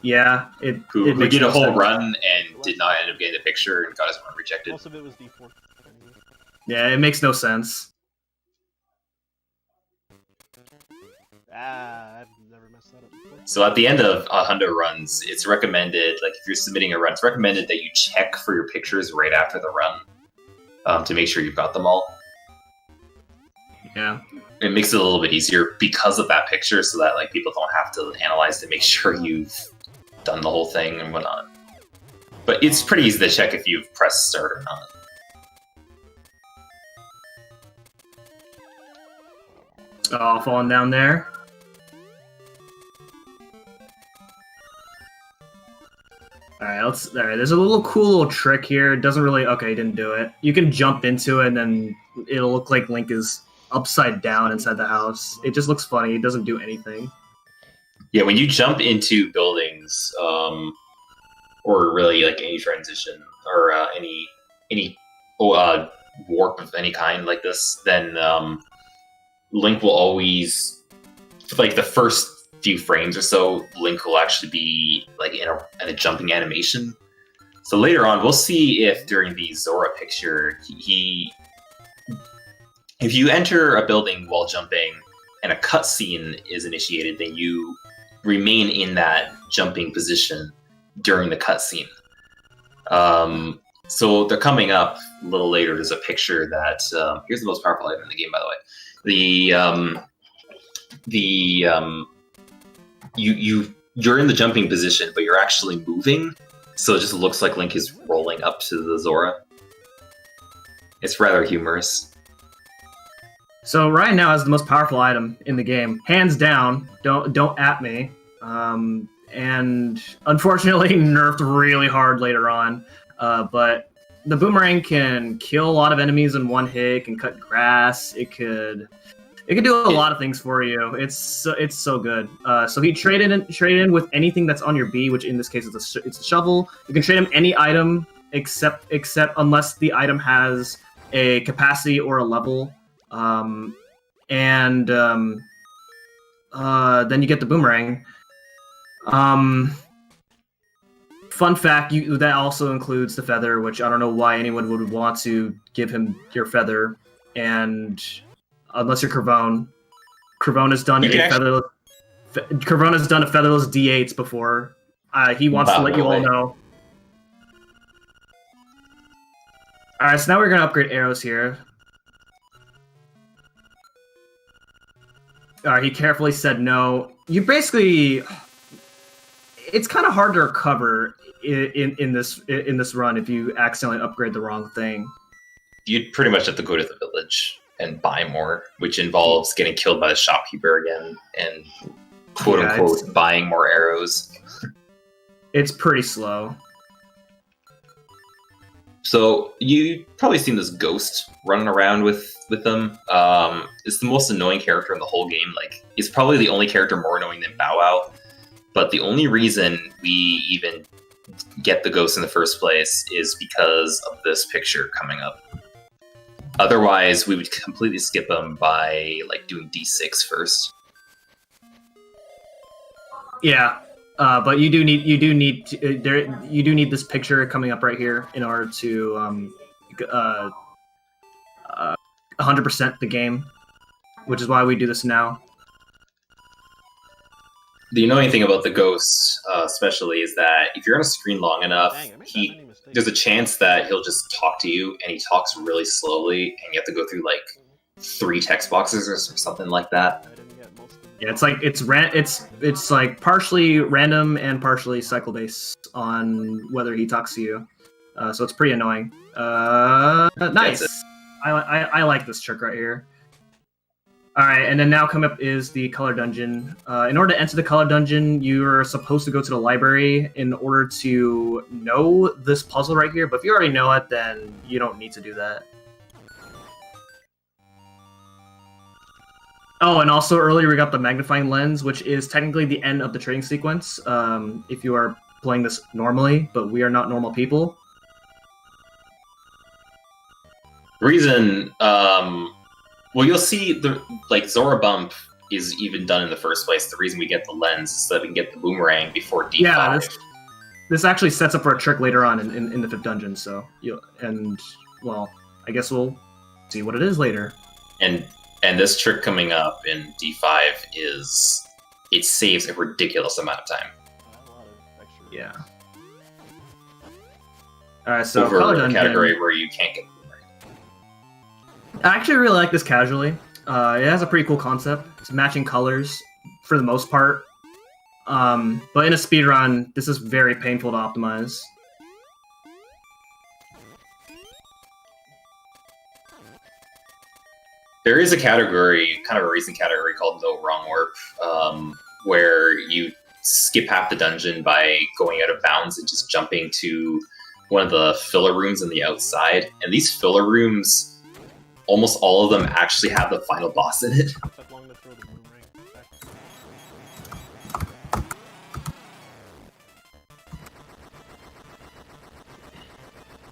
Yeah, who makes did a no whole sense. run and did not end up getting the picture and got his run rejected. Most of it was D4. Anyway. Yeah, it makes no sense. I've never messed that up before. So at the end of Hundo runs, it's recommended, like if you're submitting a run, it's recommended that you check for your pictures right after the run to make sure you've got them all. Yeah. It makes it a little bit easier because of that picture, so that like people don't have to analyze to make sure you've done the whole thing and whatnot. But it's pretty easy to check if you've pressed start or not. Oh, falling down there. Alright, there's a cool little trick here. It doesn't really... Okay, didn't do it. You can jump into it, and then it'll look like Link is upside down inside the house. It just looks funny. It doesn't do anything. Yeah, when you jump into buildings, or really like any transition, or any warp of any kind like this, then Link will always, like the first few frames or so, Link will actually be like in a jumping animation. So later on, we'll see if during the Zora picture, if you enter a building while jumping and a cutscene is initiated, then you remain in that jumping position during the cutscene. So they're coming up a little later. There's a picture that here's the most powerful item in the game, by the way. You're in the jumping position, but you're actually moving, so it just looks like Link is rolling up to the Zora. It's rather humorous. So Ryan now has the most powerful item in the game, hands down. Don't at me. And unfortunately, nerfed really hard later on. But the boomerang can kill a lot of enemies in one hit. It can cut grass. It could do a lot of things for you. It's so good. So he traded in with anything that's on your B, which in this case it's a shovel. You can trade him any item except unless the item has a capacity or a level. Then you get the boomerang. Fun fact, that also includes the feather, which I don't know why anyone would want to give him your feather, and unless you're Cravone. Cravone has done featherless D8s before. He wants to let you all know. Alright, so now we're gonna upgrade arrows here. He carefully said no. You basically... It's kind of hard to recover in this run if you accidentally upgrade the wrong thing. You'd pretty much have to go to the village and buy more, which involves getting killed by the shopkeeper again and quote-unquote buying more arrows. It's pretty slow. So you've probably seen this ghost running around with them. It's the most annoying character in the whole game. Like, it's probably the only character more annoying than Bow Wow. But the only reason we even get the ghost in the first place is because of this picture coming up. Otherwise, we would completely skip him by like doing D6 first. Yeah, but you do need this picture coming up right here in order to 100% the game, which is why we do this now. The annoying thing about the ghost, especially, is that if you're on a screen long enough, there's a chance that he'll just talk to you, and he talks really slowly, and you have to go through like 3 text boxes or something like that. Yeah, it's like partially random and partially cycle based on whether he talks to you, so it's pretty annoying. Nice. I like this trick right here. All right, and then now come up is the color dungeon. In order to enter the color dungeon, you're supposed to go to the library in order to know this puzzle right here. But if you already know it, then you don't need to do that. Oh, and also earlier we got the magnifying lens, which is technically the end of the trading sequence. If you are playing this normally, but we are not normal people. Reason, well, you'll see Zora Bump is even done in the first place. The reason we get the lens is so that we can get the boomerang before D5. Yeah, this actually sets up for a trick later on in the 5th dungeon. So well, I guess we'll see what it is later. And this trick coming up in D5 is it saves a ridiculous amount of time. Yeah. All right, so over color a dungeon. category where you can't get boomerang. I actually really like this casually. It has a pretty cool concept. It's matching colors for the most part. But in a speedrun, this is very painful to optimize. There is a category, kind of a recent category called No Wrong Warp, where you skip half the dungeon by going out of bounds and just jumping to one of the filler rooms on the outside. And these filler rooms, almost all of them actually have the final boss in it.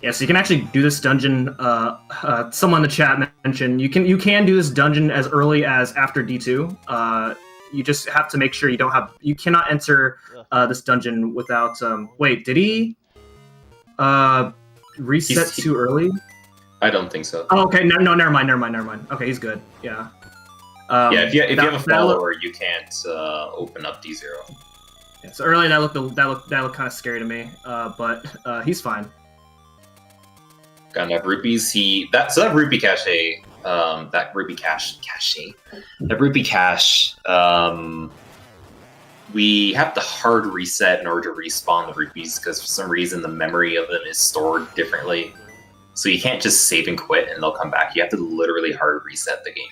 Yeah, so you can actually do this dungeon. Someone in the chat mentioned you can do this dungeon as early as after D2. You just have to make sure you cannot enter this dungeon without. Wait, did he reset too early? I don't think so. Oh, okay, no, never mind. Okay, he's good. Yeah. Yeah, if you have a follower, you can't open up D0. Yeah, so early that looked kind of scary to me, but he's fine. Got enough rupees. That rupee cache, we have to hard reset in order to respawn the rupees because for some reason the memory of them is stored differently. So you can't just save and quit and they'll come back. You have to literally hard reset the game.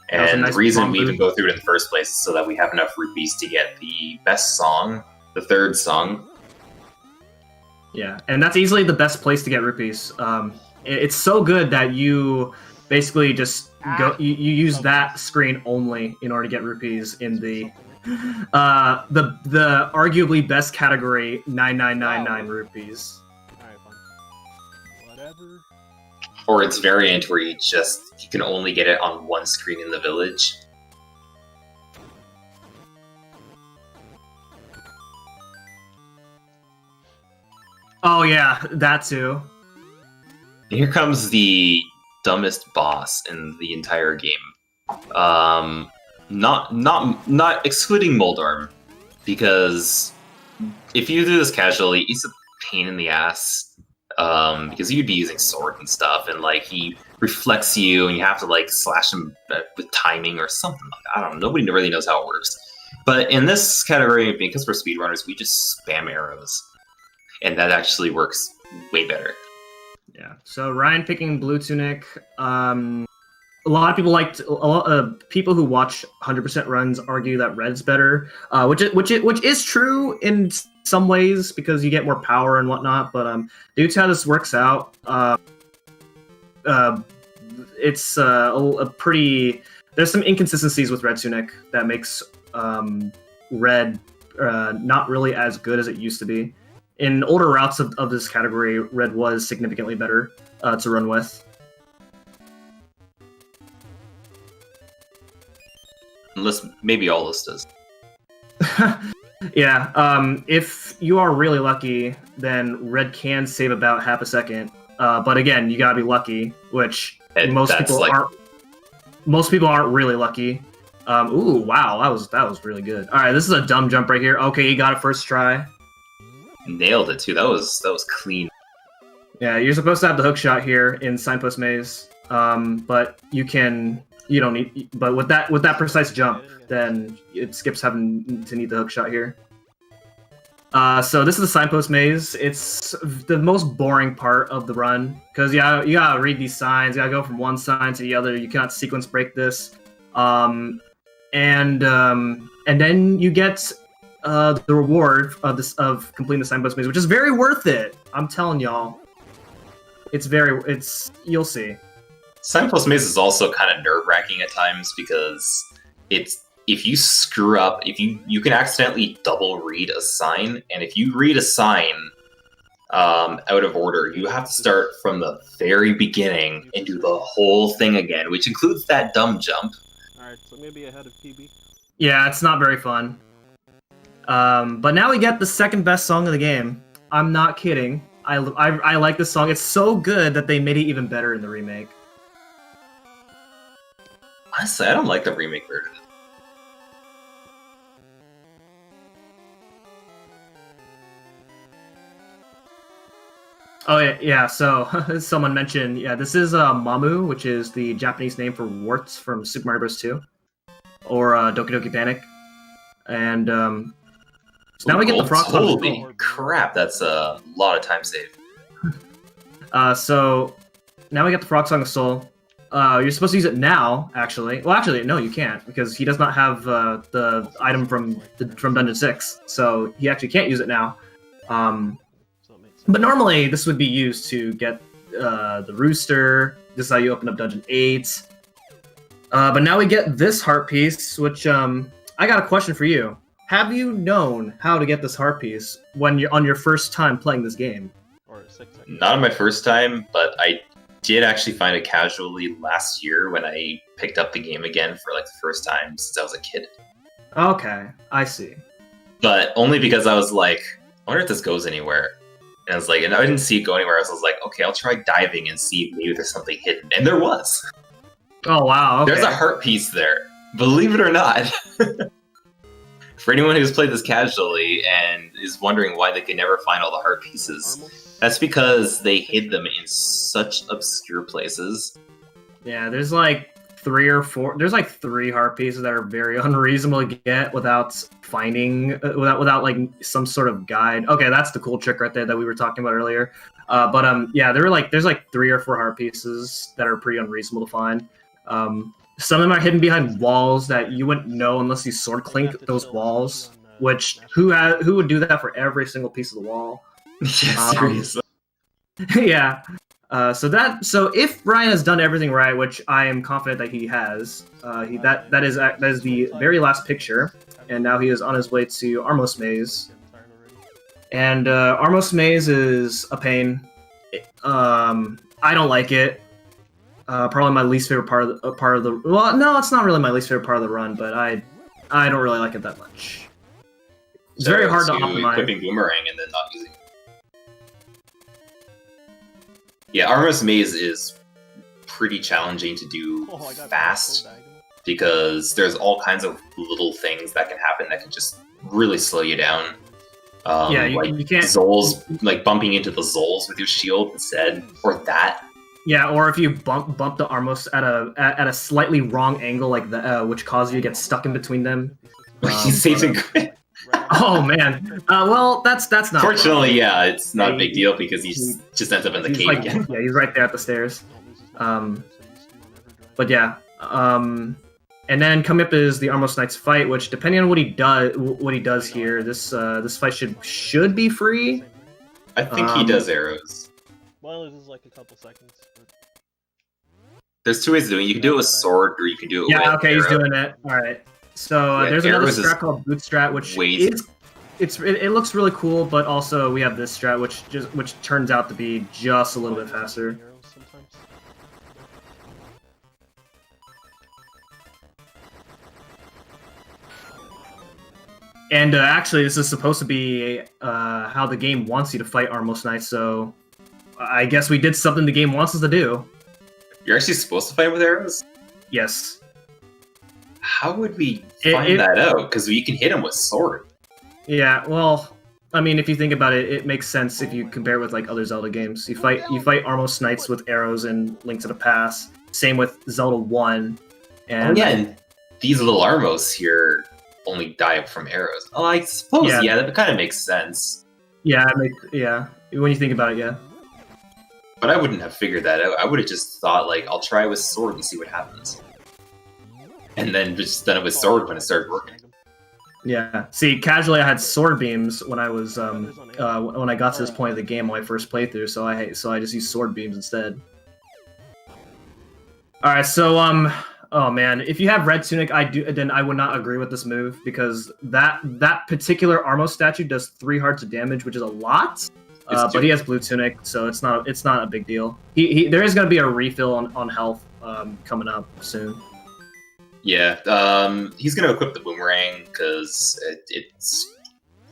And the reason we even go through it in the first place is so that we have enough rupees to get the best song, the 3rd song. Yeah, and that's easily the best place to get rupees. It's so good that you basically just go. You use that screen only in order to get rupees in the arguably best category 9999 rupees. Alright, fine. Whatever. Or its variant where you can only get it on one screen in the village. Oh yeah, that too. Here comes the dumbest boss in the entire game. Not excluding Moldorm, because if you do this casually, he's a pain in the ass. Because you'd be using sword and stuff, and he reflects you, and you have to slash him with timing or something like that. I don't know. Nobody really knows how it works. But in this category, because we're speedrunners, we just spam arrows, and that actually works way better. Yeah. So Ryan picking Blue Tunic. A lot of people people who watch 100% runs argue that Red's better, which is true in some ways because you get more power and whatnot. But due to how this works out, it's a pretty. There's some inconsistencies with Red Tunic that makes Red not really as good as it used to be. In older routes of this category, Red was significantly better to run with. Unless maybe all this does. Yeah, if you are really lucky, then Red can save about half a second. But again, you gotta be lucky, which most people aren't really lucky. Ooh, wow, that was really good. All right, this is a dumb jump right here. Okay, you got it first try. Nailed it too. That was clean. Yeah, you're supposed to have the hook shot here in Signpost Maze, but you don't need. But with that precise jump, then it skips having to need the hook shot here. So this is the Signpost Maze. It's the most boring part of the run because you gotta read these signs. You gotta go from one sign to the other. You cannot sequence break this, and then you get the reward of completing the Signpost Maze, which is very worth it. I'm telling y'all, you'll see. Signpost Maze is also kind of nerve-wracking at times because it if you screw up, if you can accidentally double read a sign, and if you read a sign out of order, you have to start from the very beginning and do the whole thing again, which includes that dumb jump. Alright, so I'm gonna be ahead of PB. Yeah, it's not very fun. But now we get the second best song of the game. I'm not kidding. I like this song. It's so good that they made it even better in the remake. Honestly, I don't like the remake version. Oh yeah. So someone mentioned, yeah, this is Mamu, which is the Japanese name for warts from Super Mario Bros. 2, or Doki Doki Panic, and so now we get the frog. Holy crap! That's a lot of time saved. So now we get the Frog Song of Soul. You're supposed to use it now, actually. Well, actually, no, you can't, because he does not have the item from Dungeon 6, so he actually can't use it now. But normally, this would be used to get the Rooster. This is how you open up Dungeon 8. But now we get this heart piece, which I got a question for you. Have you known how to get this heart piece when you're on your first time playing this game? Or 6. Not on my first time, but I did actually find it casually last year when I picked up the game again for like the first time since I was a kid. Okay, I see. But only because I was like, I wonder if this goes anywhere. And I was like, and I didn't see it go anywhere. So I was like, okay, I'll try diving and see if maybe there's something hidden. And there was. Oh wow, okay. There's a heart piece there. Believe it or not. For anyone who's played this casually and is wondering why they can never find all the heart pieces, that's because they hid them in such obscure places. Yeah, there's like 3 or 4. There's like 3 heart pieces that are very unreasonable to get without finding, without like some sort of guide. Okay, that's the cool trick right there that we were talking about earlier. Yeah, there's like 3 or 4 heart pieces that are pretty unreasonable to find. Some of them are hidden behind walls that you wouldn't know unless you sword clink those walls. Which who would do that for every single piece of the wall? Yeah, seriously. Yeah. So if Ryan has done everything right, which I am confident that he has, that is the very last picture, and now he is on his way to Armos Maze. And Armos Maze is a pain. I don't like it. Probably my least favorite part of the. Well, no, it's not really my least favorite part of the run, but I don't really like it that much. It's very hard to optimize. Equipping boomerang and then not using. Yeah, Armos Maze is pretty challenging to do fast because there's all kinds of little things that can happen that can just really slow you down. Yeah, you can't. Zols, like bumping into the Zols with your shield instead, or that. Yeah, or if you bump the Armos at a slightly wrong angle, like the which causes you to get stuck in between them. He's saving. Oh man. Well, that's not. Fortunately, yeah, it's not a big deal because he just ends up in the cave again. Yeah, he's right there at the stairs. But yeah. And then coming up is the Armos Knight's fight, which depending on what he does here, this fight should be free. I think he does arrows. Well, it is like a couple seconds. But... There's 2 ways of doing it. You can do it with sword, or you can do it with okay, arrow. He's doing it. All right. So there's another strat called Boot Strat, which it looks really cool, but also we have this strat, which turns out to be just a little bit faster. And actually, this is supposed to be how the game wants you to fight Armos Knight, so I guess we did something the game wants us to do. You're actually supposed to fight with arrows? Yes. How would we find that out? Because you can hit him with sword. Yeah, well, I mean, if you think about it, it makes sense if you compare it with like other Zelda games. You fight Armos Knights with arrows in Link to the Past. Same with Zelda 1. And and these little Armos here only die from arrows. Oh, I suppose, yeah that kind of makes sense. Yeah, when you think about it, yeah. But I wouldn't have figured that out. I would have just thought, like, I'll try with sword and see what happens. And then just done it with sword when it started working. Yeah. See, casually I had sword beams when I was when I got to this point of the game when I first played through, so I just used sword beams instead. Alright, so Oh man, if you have red tunic, then I would not agree with this move because that particular Armo statue does 3 hearts of damage, which is a lot. But he has blue tunic, so it's not a big deal. There is going to be a refill on health coming up soon. Yeah, he's going to equip the boomerang because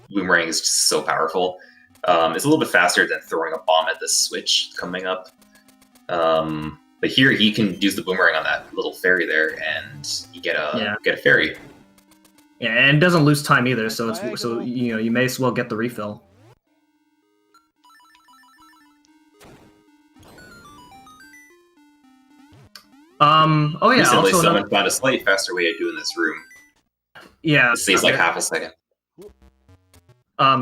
boomerang is just so powerful. It's a little bit faster than throwing a bomb at this switch coming up. But here he can use the boomerang on that little fairy there, and you get a fairy. Yeah, and it doesn't lose time either, so you may as well get the refill. Oh yeah. Recently, also someone found a slightly faster way of doing this room. Yeah. It saves like half a second.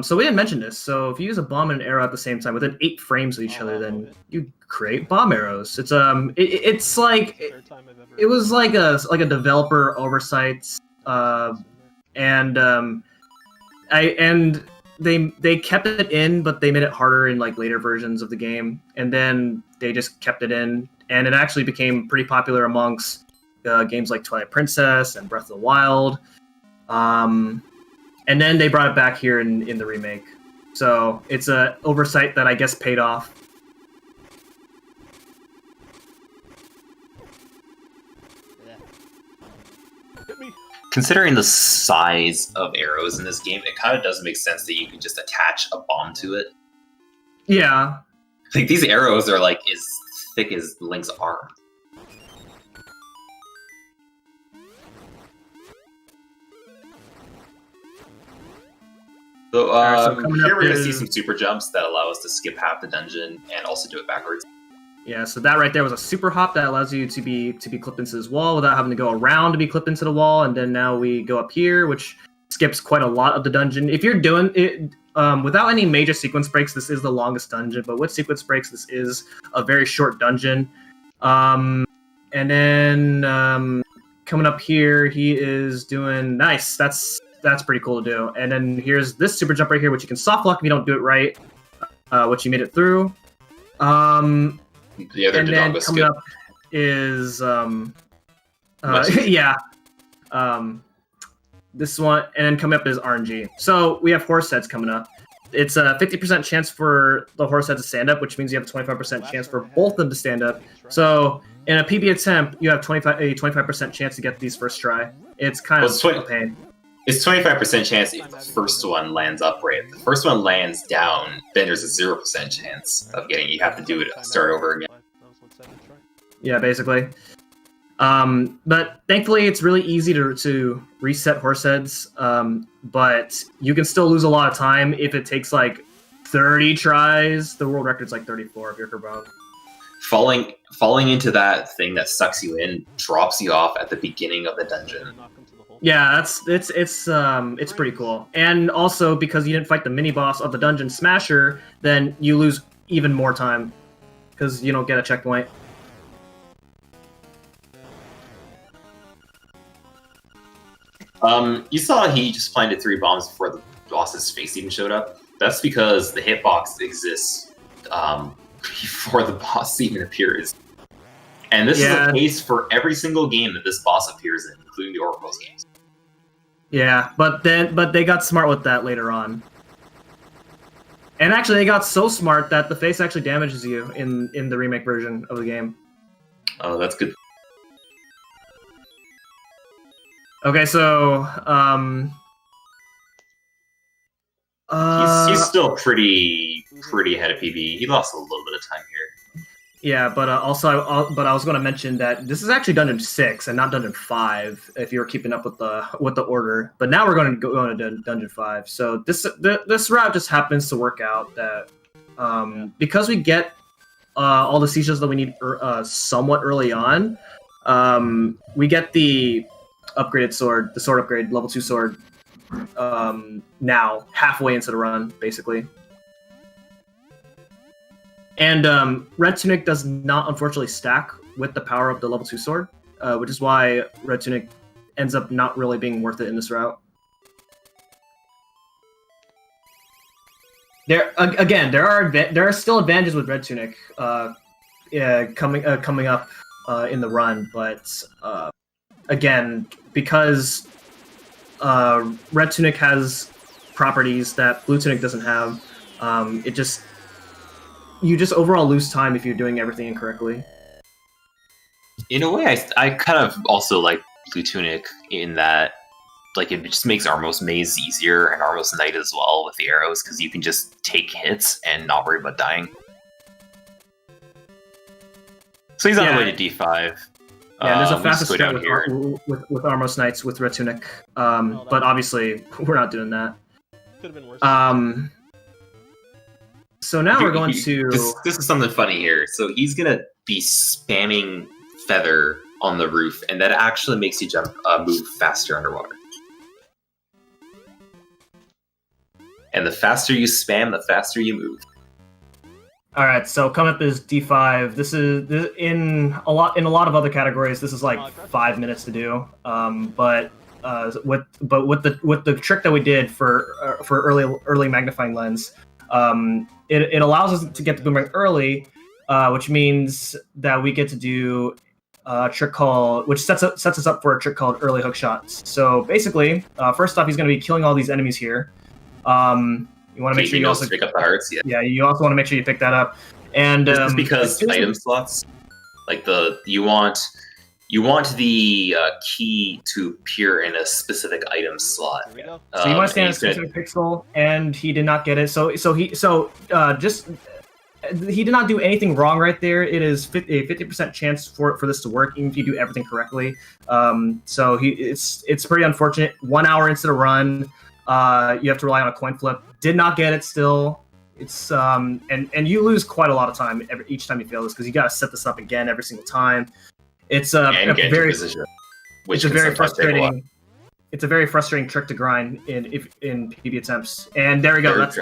So we didn't mention this. So if you use a bomb and an arrow at the same time within 8 frames of each other, then you create bomb arrows. It's it's like it was like a developer oversight, and they kept it in, but they made it harder in like later versions of the game, and then they just kept it in, and it actually became pretty popular amongst games like Twilight Princess and Breath of the Wild. And then they brought it back here in the remake. So it's an oversight that I guess paid off. Considering the size of arrows in this game, it kind of does make sense that you can just attach a bomb to it. Yeah. Like, these arrows are like as thick as Link's arm. So, here we're going to see some super jumps that allow us to skip half the dungeon and also do it backwards. Yeah, so that right there was a super hop that allows you to be clipped into this wall without having to go around to be clipped into the wall, and then now we go up here, which skips quite a lot of the dungeon. If you're doing it without any major sequence breaks, this is the longest dungeon, but with sequence breaks, this is a very short dungeon. And then coming up here, he is doing nice. That's pretty cool to do. And then here's this super jump right here, which you can soft lock if you don't do it right, which you made it through. The other and then coming up is this one, and then coming up is RNG. So we have horse heads coming up. It's a 50% chance for the horse head to stand up, which means you have a 25% chance for both of them to stand up. So in a PB attempt, you have a 25% chance to get these first try. It's kind of a pain. It's 25% chance if the first one lands upright. If the first one lands down, then there's a 0% chance of getting. You have to do it, start over again. Yeah, basically. But thankfully, it's really easy to reset horse heads. But you can still lose a lot of time if it takes like 30 tries. The world record's like 34 if you're Carbone. Falling into that thing that sucks you in drops you off at the beginning of the dungeon. Yeah, it's pretty cool. And also because you didn't fight the mini boss of the dungeon smasher, then you lose even more time because you don't get a checkpoint. You saw he just planted 3 bombs before the boss's face even showed up. That's because the hitbox exists before the boss even appears. And this is the case for every single game that this boss appears in, including the Oracle's games. Yeah, but they got smart with that later on. And actually, they got so smart that the face actually damages you in the remake version of the game. Oh, that's good. Okay, so he's still pretty ahead of PB. He lost a little bit of time here. Yeah, but also, I was going to mention that this is actually Dungeon 6 and not Dungeon 5. If you were keeping up with the order, but now we're going to go into Dungeon 5. So this route just happens to work out that because we get all the seashells that we need somewhat early on, we get the upgraded sword, the sword upgrade, level 2 sword, now halfway into the run, basically. And Red Tunic does not, unfortunately, stack with the power of the level 2 sword, which is why Red Tunic ends up not really being worth it in this route. There are still advantages with Red Tunic coming up in the run, but again, because Red Tunic has properties that Blue Tunic doesn't have, you just overall lose time if you're doing everything incorrectly. In a way, I kind of also like Blue Tunic in that, like, it just makes Armos Maze easier and Armos Knight as well with the arrows, because you can just take hits and not worry about dying. So he's on the way to D5. Yeah, there's a We just fastest go strat down here. with Armos Knights with Red Tunic, but obviously we're not doing that. Could have been worse. So now we're going to... This is something funny here. So he's going to be spamming Feather on the roof, and that actually makes you move faster underwater. And the faster you spam, the faster you move. All right, so coming up is D5. This is in a lot of other categories. This is like 5 minutes to do. But with the trick that we did for early magnifying lens, it allows us to get the boomerang early, which means that we get to do a trick called, which sets us up for a trick called early hook shots. So basically, first off, he's going to be killing all these enemies here. You want to make sure you also pick up the hearts. Yeah, you also want to make sure you pick that up. And this is because item slots, like you want the key to appear in a specific item slot. There we go. So you want to stand in a specific pixel, and he did not get it. So he did not do anything wrong right there. It is a 50% chance for this to work, even if you do everything correctly. So it's pretty unfortunate. 1 hour into the run, you have to rely on a coin flip. Did not get it still. It's and you lose quite a lot of time each time you fail this, because you got to set this up again every single time. It's a very frustrating. It's a very frustrating trick to grind in PB attempts. And there we go. That's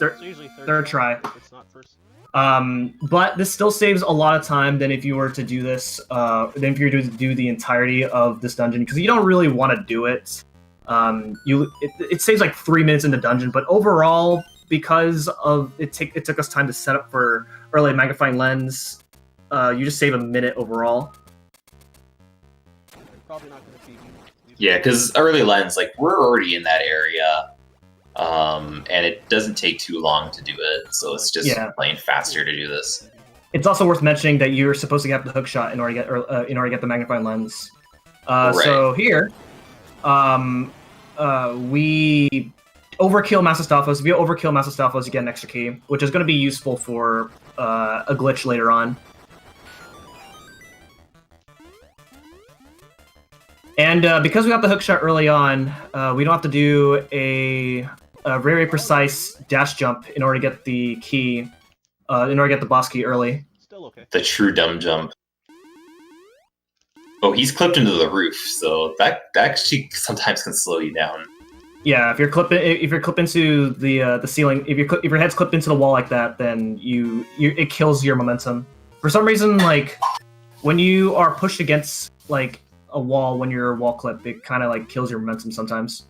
third try. It's not first. But this still saves a lot of time than if you were to do this. Than if you were to do the entirety of this dungeon, because you don't really want to do it. It saves like 3 minutes in the dungeon, but overall, because of it took us time to set up for early magnifying lens, you just save a minute overall. Probably not going to feed you. Yeah, because early lens, like, we're already in that area, and it doesn't take too long to do it, so it's just playing faster to do this. It's also worth mentioning that you're supposed to get the hook shot in order to get the magnifying lens. So here, we overkill Masastafos. If you overkill Masastafos, you get an extra key, which is going to be useful for a glitch later on. And because we got the hook shot early on, we don't have to do a very precise dash jump in order to get the key, in order to get the boss key early. Still okay. The true dumb jump. Oh, he's clipped into the roof, so that actually sometimes can slow you down. Yeah, if you're clipping into the ceiling, if your head's clipped into the wall like that, then it kills your momentum. For some reason, like when you are pushed against like a wall when you're wall clipped, it kind of like kills your momentum sometimes.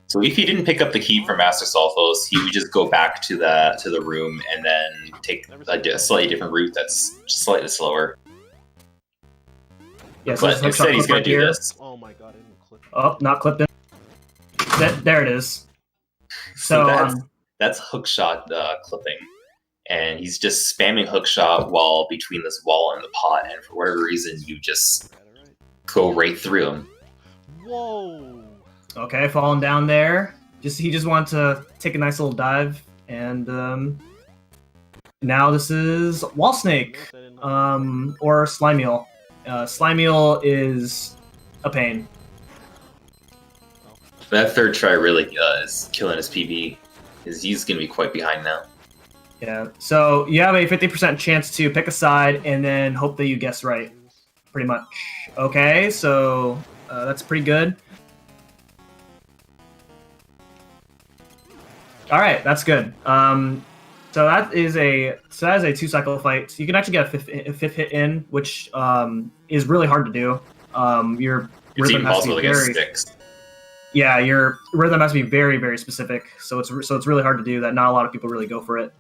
So if he didn't pick up the key from Master Solphos, he would just go back to the room and then take a slightly different route that's slightly slower. Yeah, so but instead he's going to do this. Oh my god, I didn't clip. Oh, not clipped in. There it is. So that's hookshot clipping. And he's just spamming hookshot while between this wall and the pot, and for whatever reason, you just go right through him. Whoa! Okay, falling down there. He just wanted to take a nice little dive, and now this is Wall Snake, or Slime-Eel. Slime-Eel is a pain. That third try really is killing his PB, because he's going to be quite behind now. Yeah, so you have a 50% chance to pick a side and then hope that you guess right, pretty much. Okay, so that's pretty good. All right, that's good. So that is a 2-cycle fight. So you can actually get a fifth hit in, which is really hard to do. Your rhythm has to be very sticks. Yeah, your rhythm has to be very, very specific. So it's really hard to do that. Not a lot of people really go for it.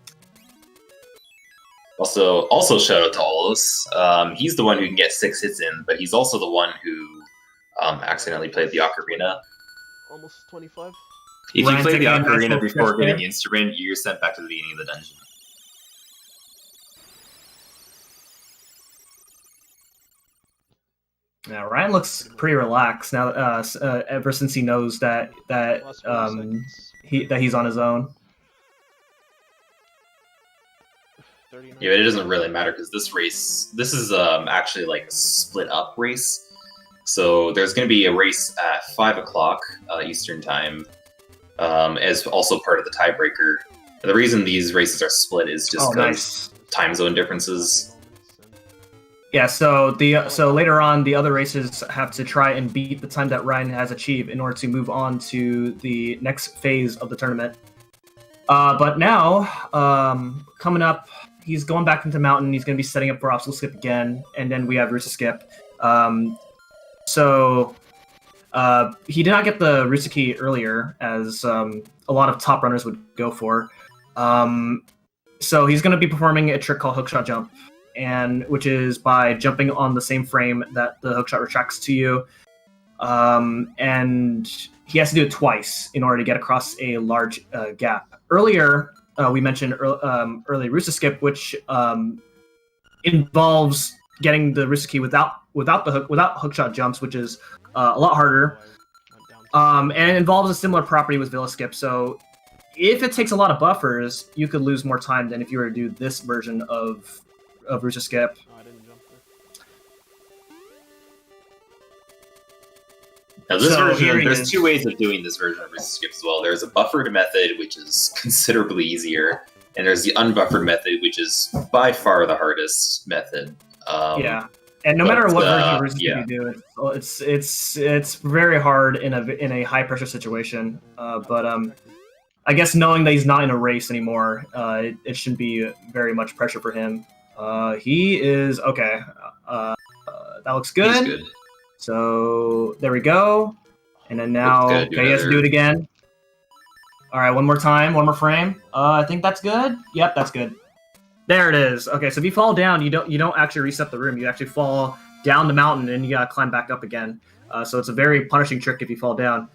Also shout out to Olos. He's the one who can get 6 hits in, but he's also the one who accidentally played the ocarina. Almost 25. If Ryan you play the taking a nice ocarina little before stretch getting there. instrument, you're sent back to the beginning of the dungeon. Yeah, Ryan looks pretty relaxed now. Ever since he knows that Last 40 seconds. he's on his own. 39. Yeah, but it doesn't really matter because this is actually like a split up race. So there's going to be a race at 5 o'clock Eastern time, as also part of the tiebreaker. And the reason these races are split is just because Nice. time zone differences. Yeah, so later on, the other races have to try and beat the time that Ryan has achieved in order to move on to the next phase of the tournament. But now, coming up, he's going back into Mountain. He's going to be setting up for Obstacle Skip again, and then we have Rooster Skip. So he did not get the Rooster Key earlier, as a lot of top runners would go for. So he's going to be performing a trick called Hookshot Jump, which is by jumping on the same frame that the hookshot retracts to you. And he has to do it twice in order to get across a large gap. Earlier, we mentioned early Rooster Skip, which involves getting the Rooster Key without hookshot jumps, which is a lot harder. And it involves a similar property with Villa Skip. So if it takes a lot of buffers, you could lose more time than if you were to do this version of Rooster Skip. Oh, I didn't jump there. Now, this So version, here he there's is. 2 ways of doing this version of Rooster Skip as well. There's a buffered method, which is considerably easier, and there's the unbuffered method, which is by far the hardest method. Yeah, and no matter but, what version of Rooster yeah. Skip you do, it's very hard in a high pressure situation. But I guess knowing that he's not in a race anymore, it shouldn't be very much pressure for him. He is okay. That looks good. He's good. So there we go. And then now, Looks good. okay, he has to do it again. All right, one more time, one more frame. I think that's good. Yep, that's good. There it is. Okay, so if you fall down, you don't actually reset the room. You actually fall down the mountain and you gotta climb back up again. So it's a very punishing trick if you fall down.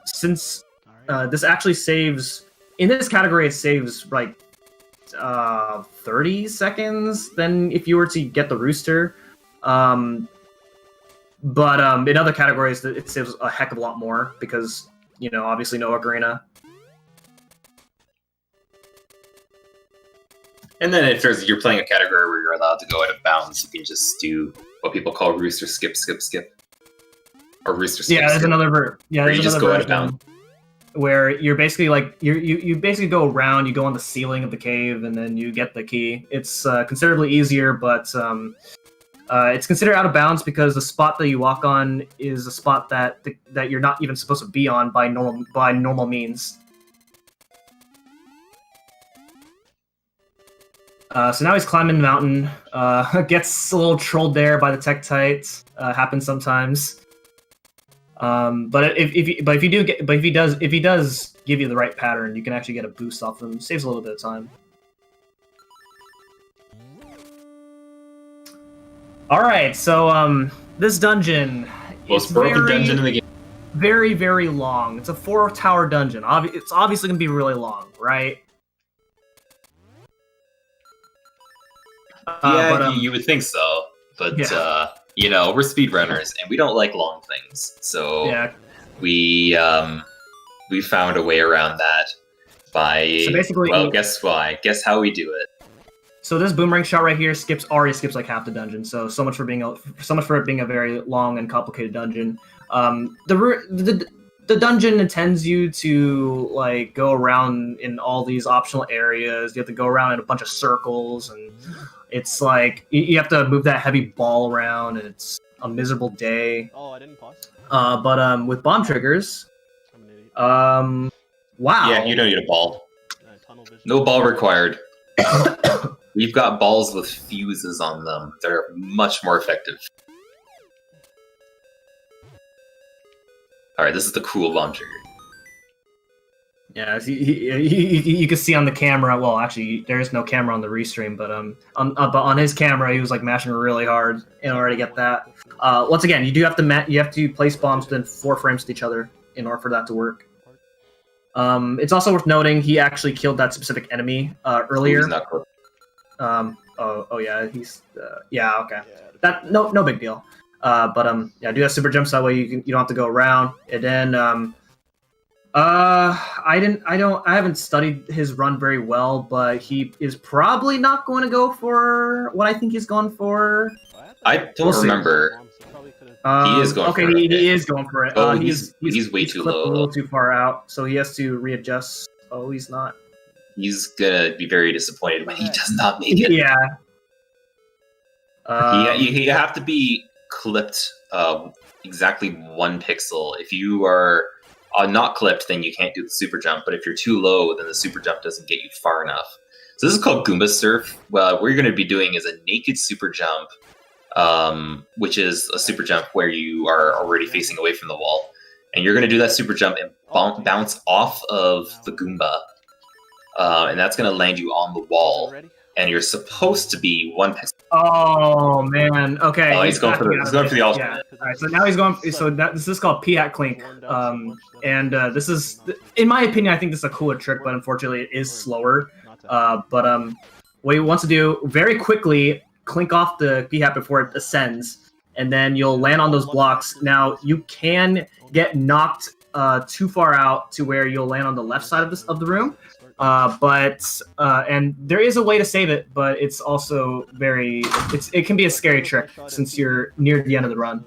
Since this actually saves in this category, it saves like 30 seconds than if you were to get the rooster. But in other categories, it saves a heck of a lot more because, obviously no ocarina. And then if you're playing a category where you're allowed to go out of bounds, you can just do what people call Rooster Skip, Skip, Skip. Or Rooster Skip, Yeah, there's Skip, another where you just go out of bounds. Where you're basically like you basically go around, you go on the ceiling of the cave, and then you get the key. It's considerably easier, but it's considered out of bounds because the spot that you walk on is a spot that you're not even supposed to be on by normal means. So now he's climbing the mountain. Gets a little trolled there by the Tektite. Happens sometimes. But if he does give you the right pattern, you can actually get a boost off him. Saves a little bit of time. All right, so this dungeon Most broken dungeon in the game. very, very long. It's a 4-tower dungeon. It's obviously gonna be really long, right? Yeah, you would think so, but yeah. We're speedrunners and we don't like long things, so Yeah. we found a way around that by So basically, guess why? Guess how we do it. So this boomerang shot right here already skips like half the dungeon. So much for it being a very long and complicated dungeon. The dungeon intends you to like go around in all these optional areas. You have to go around in a bunch of circles, and it's like you have to move that heavy ball around, and it's a miserable day. Oh, I didn't pause. But with bomb triggers, I'm an idiot. wow. Yeah, you don't need a ball. Tunnel vision. No ball required. We've got balls with fuses on them. They're much more effective. Alright, this is the cool bomb trigger. Yeah, you can see on the camera. Well, actually, there is no camera on the restream, but but on his camera, he was like mashing really hard in order to get that. Once again, you do have to you have to place bombs within 4 frames to each other in order for that to work. It's also worth noting he actually killed that specific enemy earlier. He's not cool. Oh yeah, he's yeah, okay. That no big deal. But yeah, do that super jumps that way you don't have to go around. And then I haven't studied his run very well, but he is probably not going to go for what I think he's going for. I don't remember. He is going okay, for it. He is going for it. Oh, he's way too low. A little too far out, so he has to readjust. Oh, he's not. He's gonna be very disappointed when he does not make it. Yeah. You have to be clipped exactly 1 pixel. If you are not clipped, then you can't do the super jump. But if you're too low, then the super jump doesn't get you far enough. So this is called Goomba Surf. Well, what you're going to be doing is a naked super jump, which is a super jump where you are already facing away from the wall. And you're going to do that super jump and bounce off of the Goomba. And that's going to land you on the wall. And you're supposed to be 1 pixel. Oh man. Okay. Oh, he's going for the alternate. Yeah. All right. So now he's going. So this is called P-Hat Clink. And this is, in my opinion, I think this is a cooler trick, but unfortunately, it is slower. But what he wants to do very quickly, clink off the P-Hat before it ascends, and then you'll land on those blocks. Now you can get knocked too far out to where you'll land on the left side of the room. And there is a way to save it, but it's also it can be a scary trick since you're near the end of the run.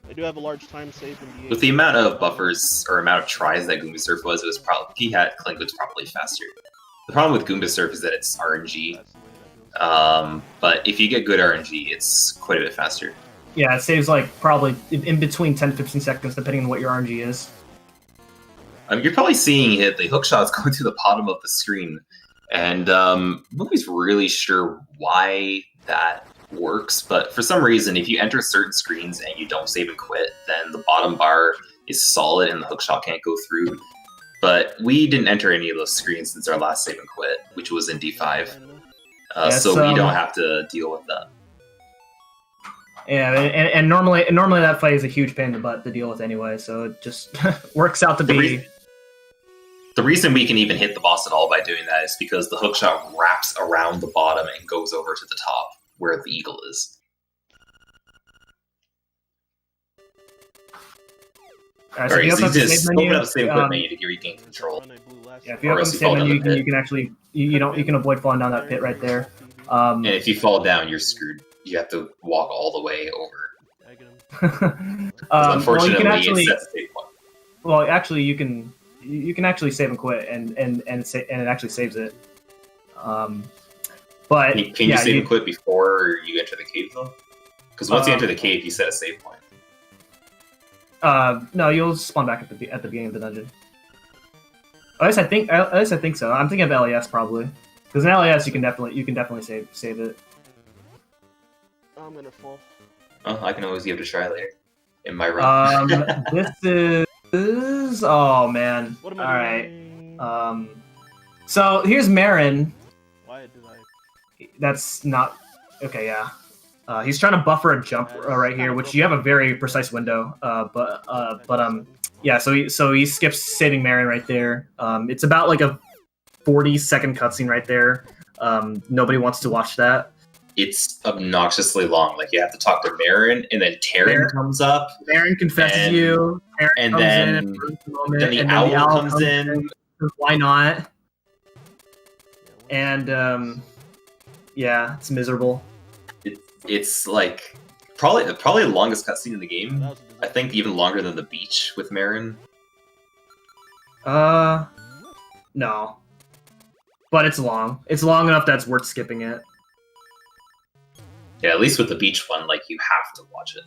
I do have a large time save in the With the amount of buffers or amount of tries that Goomba Surf was, it was probably P-Hat Clink was probably faster. The problem with Goomba Surf is that it's RNG. But if you get good RNG, it's quite a bit faster. Yeah, it saves like probably in between 10 to 15 seconds, depending on what your RNG is. You're probably seeing it. The hook shots going to the bottom of the screen, and nobody's really sure why that works. But for some reason, if you enter certain screens and you don't save and quit, then the bottom bar is solid and the hook shot can't go through. But we didn't enter any of those screens since our last save and quit, which was in D5. So we don't have to deal with that. Yeah, and normally that fight is a huge pain in the butt to deal with anyway, so it just works out to be. The reason we can even hit the boss at all by doing that is because the hookshot wraps around the bottom and goes over to the top where the eagle is. Alright, so if you open up the save menu, to regain control. Yeah, if you open up the save menu, you can actually you can avoid falling down that pit right there. And if you fall down, you're screwed. You have to walk all the way over. Unfortunately, it sets the save point. Well, actually, you can actually save and quit, and it actually saves it. But can you save and quit before you enter the cave though? Because once you enter the cave, you set a save point. No, you'll spawn back at the beginning of the dungeon. At least I think so. I'm thinking of LAS probably, because in LAS you can definitely save it. I'm gonna fall. Oh, I can always give it a try later. In my run. This is oh man. What am All I right. doing? So here's Marin. Why did I? That's not okay. Yeah. He's trying to buffer a jump right here, which you have a very precise window. Yeah. So he skips saving Marin right there. It's about like a 40-second cutscene right there. Nobody wants to watch that. It's obnoxiously long. Like you have to talk to Marin, and then Taryn comes up. Marin confesses you. And then the owl comes in. Why not? And yeah, it's miserable. It's like probably the longest cutscene in the game. I think even longer than the beach with Marin. No. But it's long. It's long enough that's worth skipping it. Yeah, at least with the beach one, like you have to watch it.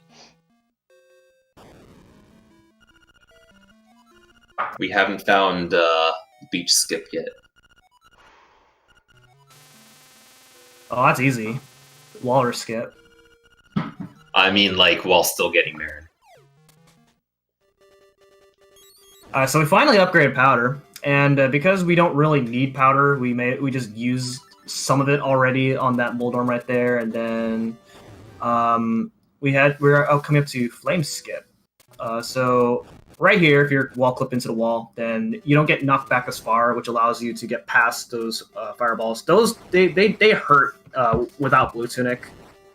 We haven't found beach skip yet. Oh, that's easy. Walrus skip. I mean, like while still getting Marin. So we finally upgraded powder, and because we don't really need powder, we just use some of it already on that Moldorm right there, and then we're coming up to flame skip. So right here, if you're wall clipped into the wall, then you don't get knocked back as far, which allows you to get past those fireballs. Those they hurt without blue tunic.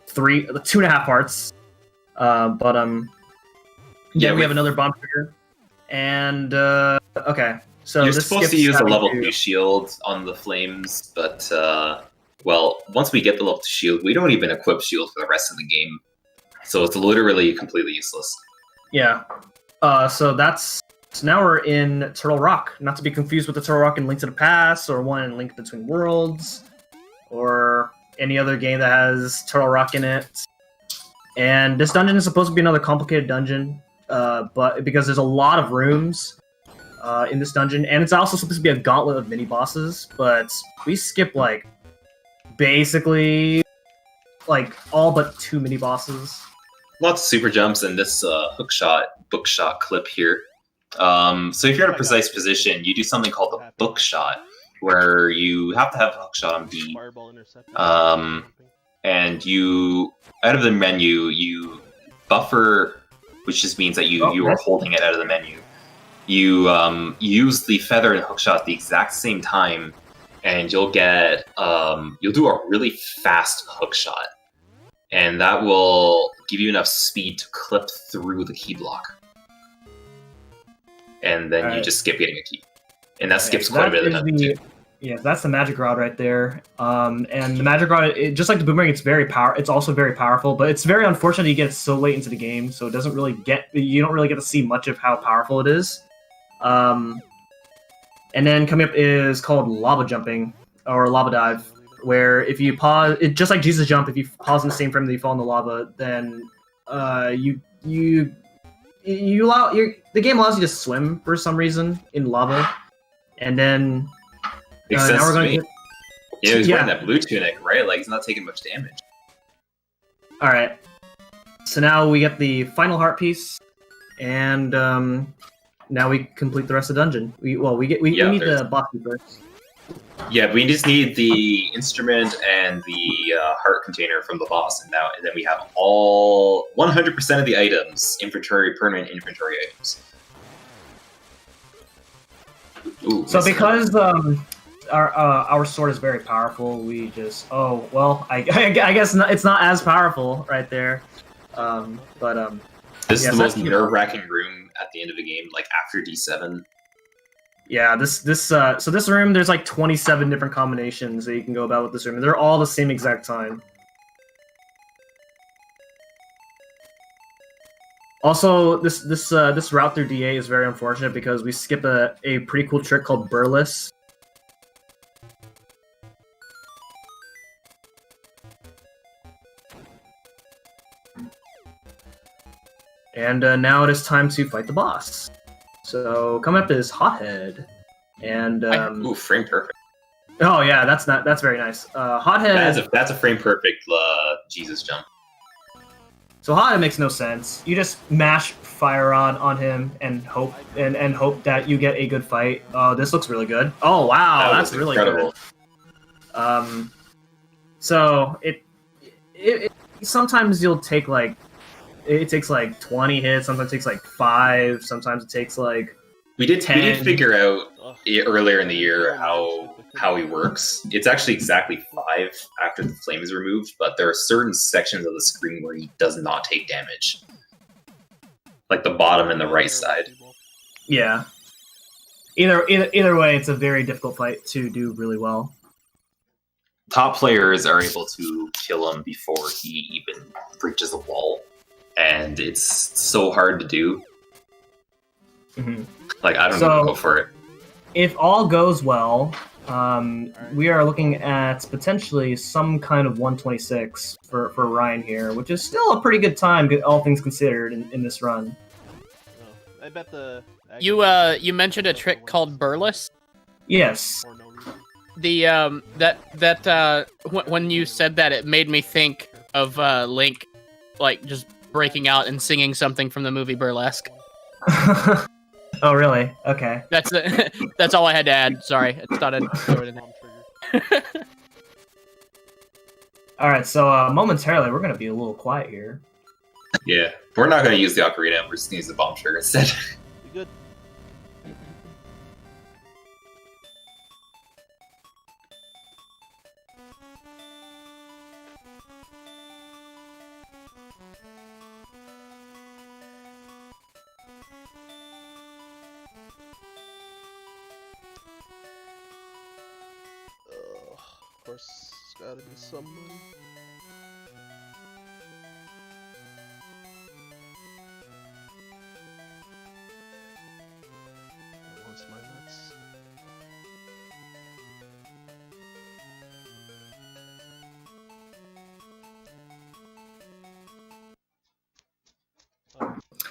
2.5 hearts. Yeah, we have another bomb trigger. And okay, so you're this supposed to use a level 2 2 shield on the flames, but well, once we get the level 2 shield, we don't even equip shield for the rest of the game, so it's literally completely useless. Yeah. So now we're in Turtle Rock, not to be confused with the Turtle Rock in Link to the Past or one in Link Between Worlds or any other game that has Turtle Rock in it. And this dungeon is supposed to be another complicated dungeon. But because there's a lot of rooms in this dungeon, and it's also supposed to be a gauntlet of mini bosses, but we skip basically all but 2 mini bosses. Lots of super jumps and this bookshot clip here. So if you're in a precise position, you do something called the bookshot, where you have to have hookshot on B. And you, out of the menu, you buffer, which just means that you are holding it out of the menu. You use the feather and hookshot at the exact same time, and you'll get you'll do a really fast hookshot, and that will give you enough speed to clip through the key block, and then you just skip getting a key, and that skips quite a bit of the dungeon too. Yeah, that's the magic rod right there. And the magic rod, just like the boomerang, it's also very powerful, but it's very unfortunate you get it so late into the game, so it doesn't really you don't really get to see much of how powerful it is. And then coming up is called lava jumping, or lava dive, where if you pause, just like Jesus jump, if you pause in the same frame that you fall in the lava, then the game allows you to swim for some reason in lava, and then Makes sense now we're to going me. Yeah, he's wearing that blue tunic, right? Like, he's not taking much damage. Alright. So now we get the final heart piece, and now we complete the rest of the dungeon. We need the boss first. Yeah, we just need the instrument and the heart container from the boss, and then we have all 100% of the items, permanent inventory items. Ooh, so because our sword is very powerful, we just I guess it's not as powerful right there. This is the most nerve-wracking room at the end of the game, like after D7. Yeah, so this room, there's 27 different combinations that you can go about with this room, and they're all the same exact time. Also, this route through DA is very unfortunate because we skip a pretty cool trick called Burles. And now it is time to fight the boss. So coming up is Hothead, and frame perfect. Oh yeah, that's very nice. Hothead. That's a frame perfect Jesus jump. So Hothead makes no sense. You just mash fire rod on him and hope that you get a good fight. Oh, this looks really good. Oh wow, that's really incredible. Good. So it sometimes you'll take it takes 20 hits, sometimes it takes 5, sometimes it takes we did 10. We did figure out earlier in the year how he works. It's actually exactly 5 after the flame is removed, but there are certain sections of the screen where he does not take damage. Like the bottom and the right side. Yeah. Either way, it's a very difficult fight to do really well. Top players are able to kill him before he even reaches the wall. And it's so hard to do. Mm-hmm. I don't even go for it. If all goes well, we are looking at potentially some kind of 126 for Ryan here, which is still a pretty good time, all things considered, in this run. Oh, I bet you mentioned a trick called Burles? Yes. The when you said that, it made me think of Link, just breaking out and singing something from the movie Burlesque. Oh, really? Okay. That's that's all I had to add. Sorry, I just thought I'd throw it in Bomb there. trigger. All right, so momentarily we're gonna be a little quiet here. Yeah, we're not going to use the ocarina. We're just going to use the bomb trigger instead. We good? Of course, it's gotta be someone. That wants my nuts.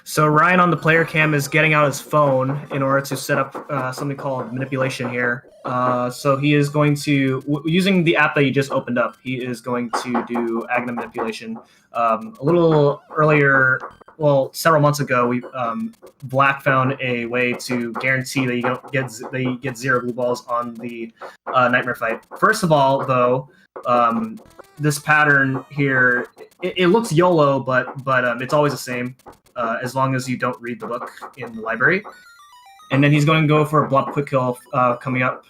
So Ryan on the player cam is getting out his phone in order to set up something called manipulation here. So he is going to, using the app that you just opened up, he is going to do Agna manipulation. A little earlier, well, several months ago, Black found a way to guarantee that you get 0 blue balls on the Nightmare fight. First of all, though, this pattern here, it looks YOLO, but it's always the same. As long as you don't read the book in the library. And then he's going to go for a blob quick kill coming up.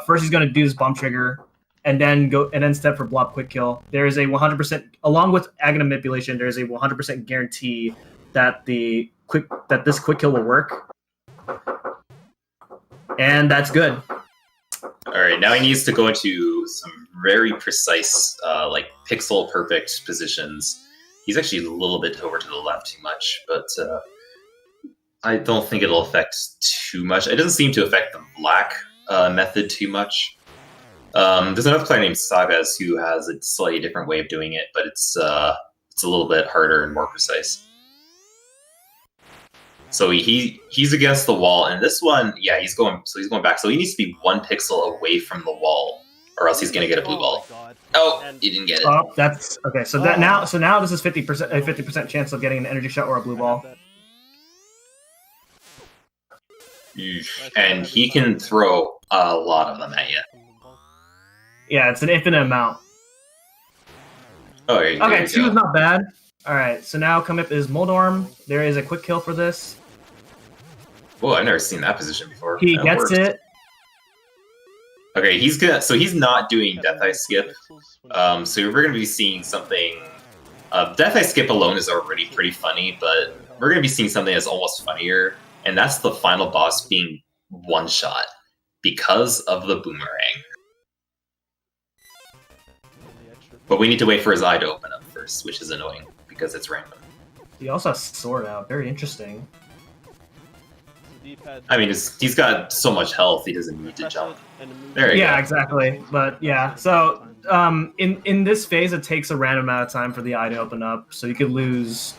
First, he's going to do his bomb trigger, and then step for blob quick kill. There is a 100%, along with Agna manipulation, there is a 100% guarantee that this quick kill will work. And that's good. All right, now he needs to go into some very precise, like pixel perfect positions. He's actually a little bit over to the left too much, but I don't think it'll affect too much. It doesn't seem to affect the black method too much. There's another player named Sagas who has a slightly different way of doing it, but it's a little bit harder and more precise. So he's against the wall, and this one, yeah, he's going back. So he needs to be 1 pixel away from the wall, or else he's gonna get a blue ball. Oh, he didn't get it. Oh, that's okay. So now this is 50% chance of getting an energy shot or a blue ball. And he can throw a lot of them at you. Yeah, it's an infinite amount. Oh, okay, 2 is not bad. All right, so now coming up is Moldorm. There is a quick kill for this. Whoa, I've never seen that position before. He gets it. Okay, he's not doing Death Eye Skip. So we're going to be seeing something. Death Eye Skip alone is already pretty funny, but we're going to be seeing something that's almost funnier, and that's the final boss being one shot because of the boomerang. But we need to wait for his eye to open up first, which is annoying because it's random. He also has sword out. Very interesting. I mean, he's got so much health, he doesn't need to jump. There you go. Yeah, exactly. But yeah, so in this phase, it takes a random amount of time for the eye to open up, so you could lose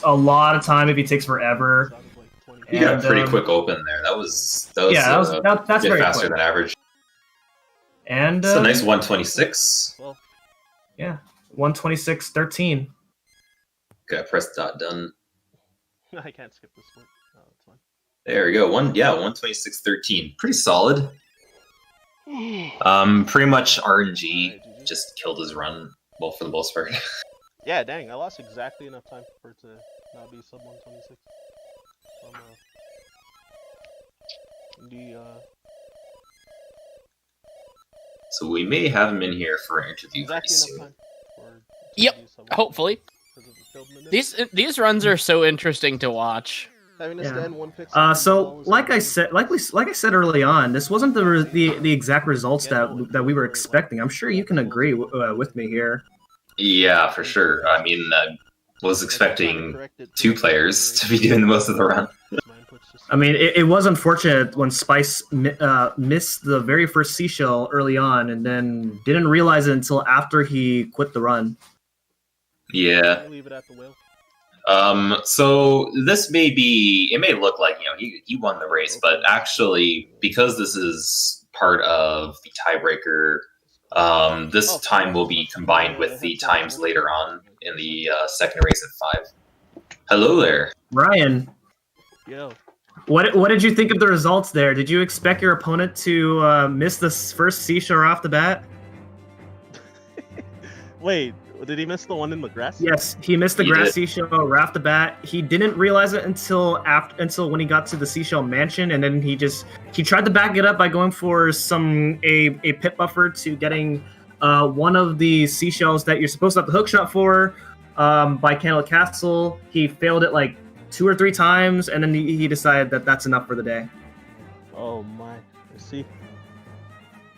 a lot of time if it takes forever. You got a pretty quick open there. That's very faster quick. than average. And it's a nice 126. Yeah, 126.13. Okay, press dot done. I can't skip this one. Oh, it's fine. There we go. 126.13. Pretty solid. Pretty much RNG just killed his run. Well, for the most part. Yeah, dang, I lost exactly enough time for it to not be sub 126. So we may have him in here for an interview pretty soon. Yep, hopefully. These runs are so interesting to watch. Yeah. So like I said early on, this wasn't the exact results that we were expecting. I'm sure you can agree with me here. Yeah, for sure. I mean, I was expecting 2 players to be doing the most of the run. I mean, it was unfortunate when Spice missed the very first seashell early on, and then didn't realize it until after he quit the run. Yeah. So this may look like, he won the race, but actually, because this is part of the tiebreaker, this time will be combined with the times later on in the second race at 5. Hello there. Ryan. Yo. What did you think of the results there? Did you expect your opponent to miss the first seashore off the bat? Wait, did he miss the one in the grass? Yes, he missed the He grass did. seashell right off the bat. He didn't realize it until when he got to the seashell mansion, and then he tried to back it up by going for a pit buffer to getting one of the seashells that you're supposed to have the hook shot for by Candle Castle. He failed it like 2 or 3 times, and then he decided that that's enough for the day. Oh my, I see.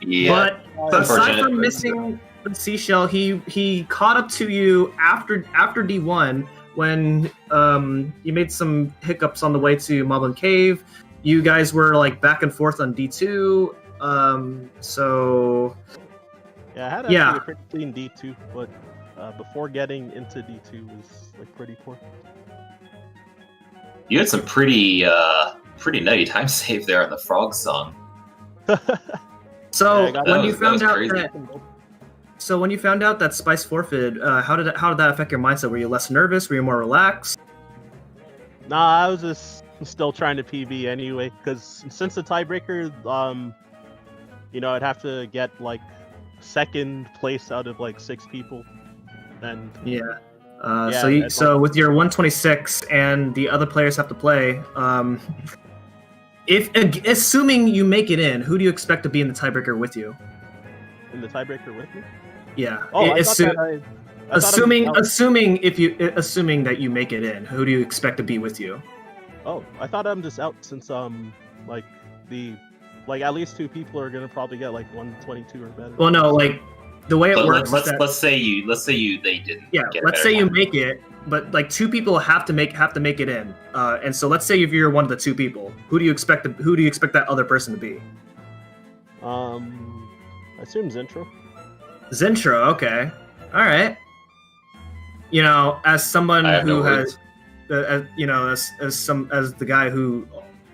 Yeah, But aside unfortunate, from but- missing the seashell, he caught up to you after D1 when you made some hiccups on the way to Moblin Cave. You guys were like back and forth on D2. So Yeah, I had Yeah. actually a pretty clean D2, but before getting into D2 was like pretty poor. You had some pretty nutty time save there on the frog song. so Yeah, I got- when that you was found out crazy. that when you found out that Spice forfeited, how did that affect your mindset? Were you less nervous? Were you more relaxed? Nah, I was just still trying to PB anyway, because since the tiebreaker, I'd have to get like second place out of like 6 people, and Yeah. Yeah, So with your 126 and the other players have to play, assuming you make it in, who do you expect to be in the tiebreaker with you? in the tiebreaker with me. Yeah. Oh, I Assu- thought that I thought I'm out. assuming that you make it in, who do you expect to be with you? Oh, I thought I'm just out since like at least 2 people are gonna probably get like 122 or better. Well, no, like the way it But works. let's is that, let's say they didn't. yeah, get let's better say you time. make it, but like 2 people have to make it in. And so let's say if you're one of the 2 people, who do you expect that other person to be? I assume Zintro. Zintro, okay, all right. As someone I have who no has, words. as the guy who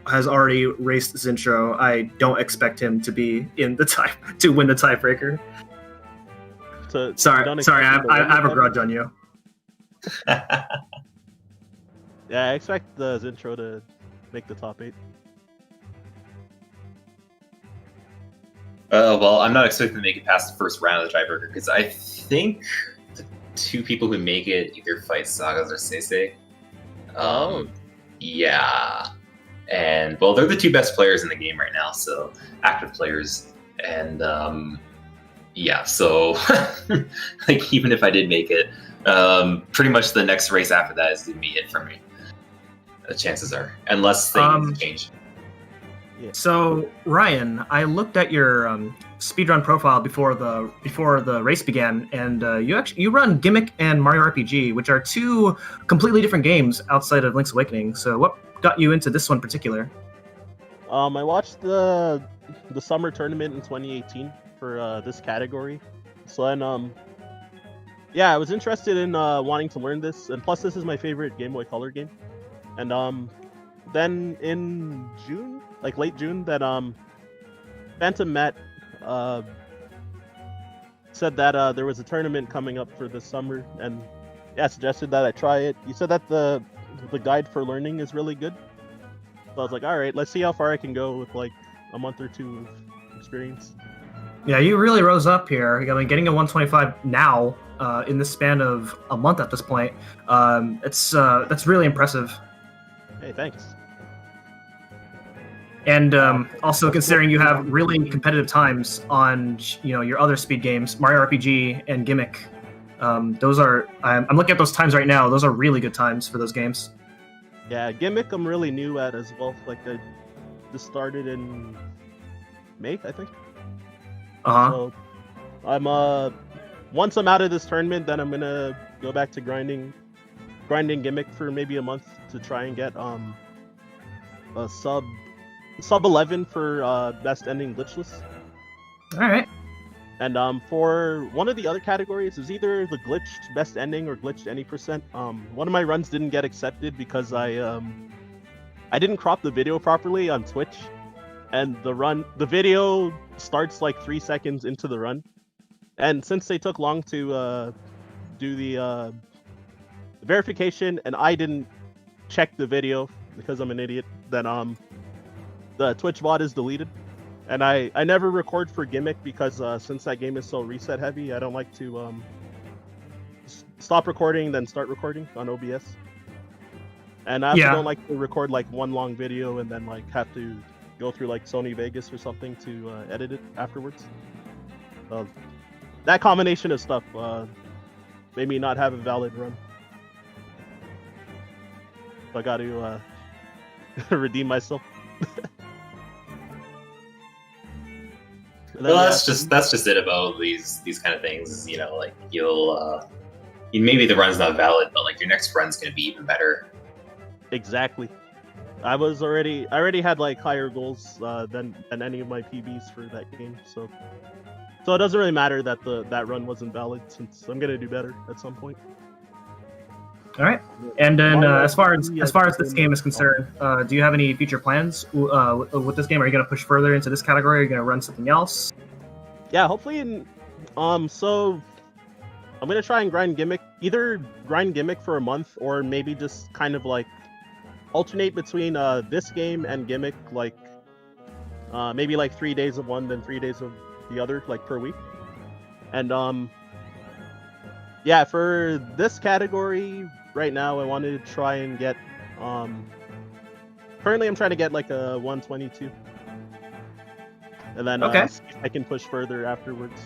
has already raced Zintro, I don't expect him to be in the to win the tiebreaker. You Sorry, don't I expect him to win have a the grudge on you. Yeah, I expect the Zintro to make the top 8. Well, I'm not expecting to make it past the first round of the tiebreaker because I think the 2 people who make it either fight Sagas or Seisei. Yeah, and well, they're the 2 best players in the game right now, so active players, and yeah, so like even if I did make it, pretty much the next race after that is gonna be it for me. The chances are, unless things change. So Ryan, I looked at your speedrun profile before the race began, and you run Gimmick and Mario RPG, which are 2 completely different games outside of Link's Awakening. So what got you into this one in particular? I watched the summer tournament in 2018 for this category. So then, yeah, I was interested in wanting to learn this, and plus this is my favorite Game Boy Color game. And then in June, like late June, that Phantom Matt said that there was a tournament coming up for this summer, and yeah, suggested that I try it. He said that the guide for learning is really good. So I was like, all right, let's see how far I can go with like a month or 2 of experience. Yeah, you really rose up here. I mean, getting a 125 now in the span of a month at this point, that's really impressive. Hey, thanks. And also considering you have really competitive times on your other speed games, Mario RPG and Gimmick, those are I'm looking at those times right now. Those are really good times for those games. Yeah, Gimmick I'm really new at as well. Like I just started in May, I think. So I'm once I'm out of this tournament, then I'm gonna go back to grinding Gimmick for maybe a month to try and get a sub 11 for best ending glitchless. All right. And for one of the other categories, it was either the glitched best ending or glitched any percent. One of my runs didn't get accepted because I didn't crop the video properly on Twitch, and the video starts like 3 seconds into the run, and since they took long to do the verification, and I didn't check the video because I'm an idiot, then the Twitch VOD is deleted. And I never record for Gimmick because since that game is so reset heavy, I don't like to stop recording then start recording on OBS. And I also don't like to record like one long video and then like have to go through like Sony Vegas or something to edit it afterwards. That combination of stuff made me not have a valid run. So I got to redeem myself. Well, that's just it about these kind of things. You know, like maybe the run's not valid, but like your next run's gonna be even better. Exactly. I already had like higher goals than any of my PBs for that game, so it doesn't really matter that that run wasn't valid since I'm gonna do better at some point. All right. And then as far as this game is concerned, do you have any future plans with this game? Are you going to push further into this category? Are you going to run something else? Yeah, hopefully. So I'm going to try and grind Gimmick. Either grind Gimmick for a month, or maybe just kind of like alternate between this game and Gimmick, like maybe like 3 days of one, then 3 days of the other, like per week. And yeah, for this category right now, I wanted to try and get currently I'm trying to get like a 122, and then see if I can push further afterwards.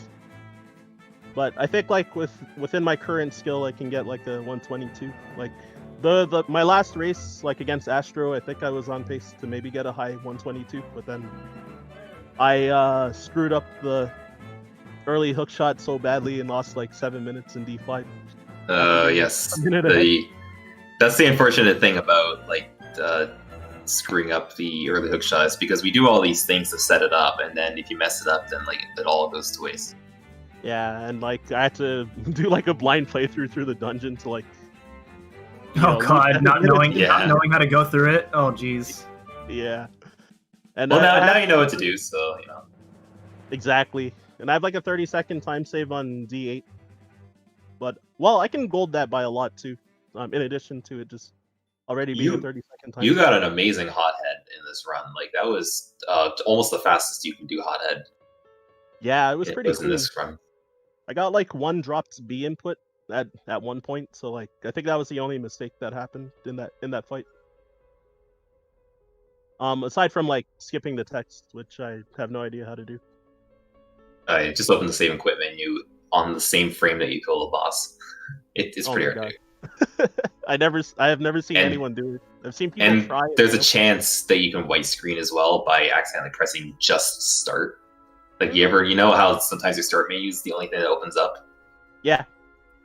But I think like within my current skill, I can get like a 122. Like my last race, like against Astro, I think I was on pace to maybe get a high 122, but then I screwed up the early hook shot so badly and lost like 7 minutes in D5. Yes. That's the unfortunate thing about like screwing up the early hook shots, because we do all these things to set it up, and then if you mess it up, then like it all goes to waste. Yeah, and like I had to do like a blind playthrough through the dungeon to like. God, not knowing how to go through it. Oh, jeez. Yeah. And well, now you know what to do, so you know. Exactly. And I have like a 30-second time save on D8. But, well, I can gold that by a lot too. In addition to it just already being a 30-second time You save. got an amazing hothead in this run. Like, that was almost the fastest you can do hothead. Yeah, it was pretty cool. In this run. I got like one dropped B input at one point, so like I think that was the only mistake that happened in that fight. Aside from like skipping the text, which I have no idea how to do. I just opened the save and quit menu on the same frame that you kill the boss. It's pretty hard to do. I have never seen anyone do it. I've seen people try it. There's a chance that you can white screen as well by accidentally pressing just start. Like you know how sometimes your start menu is the only thing that opens up? Yeah.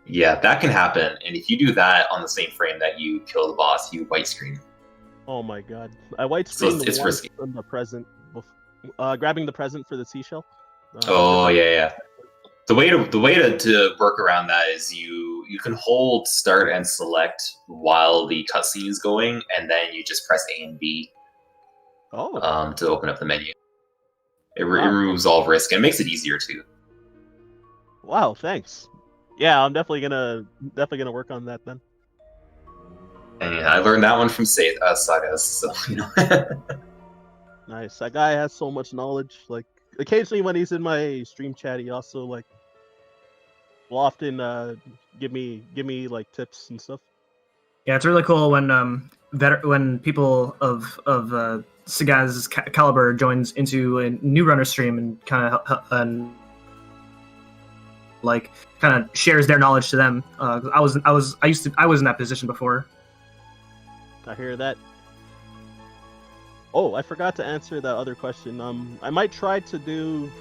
Yeah, that can happen. And if you do that on the same frame that you kill the boss, you white screen. Oh my god. I white screened it's risky. On the present, grabbing the present for the seashell. Yeah. The way to work around that is you can hold start and select while the cutscene is going, and then you just press A and B to open up the menu. It removes all risk and makes it easier too. Wow, thanks. Yeah, I'm definitely gonna work on that then. And yeah, I learned that one from Sagas, so you know. Nice. That guy has so much knowledge. Like occasionally when he's in my stream chat, he also like will often give me like tips and stuff. Yeah, it's really cool when people of Sagaz's caliber joins into a new runner stream and kind of shares their knowledge to them. I was in that position before. I hear that. Oh, I forgot to answer that other question. I might try to do.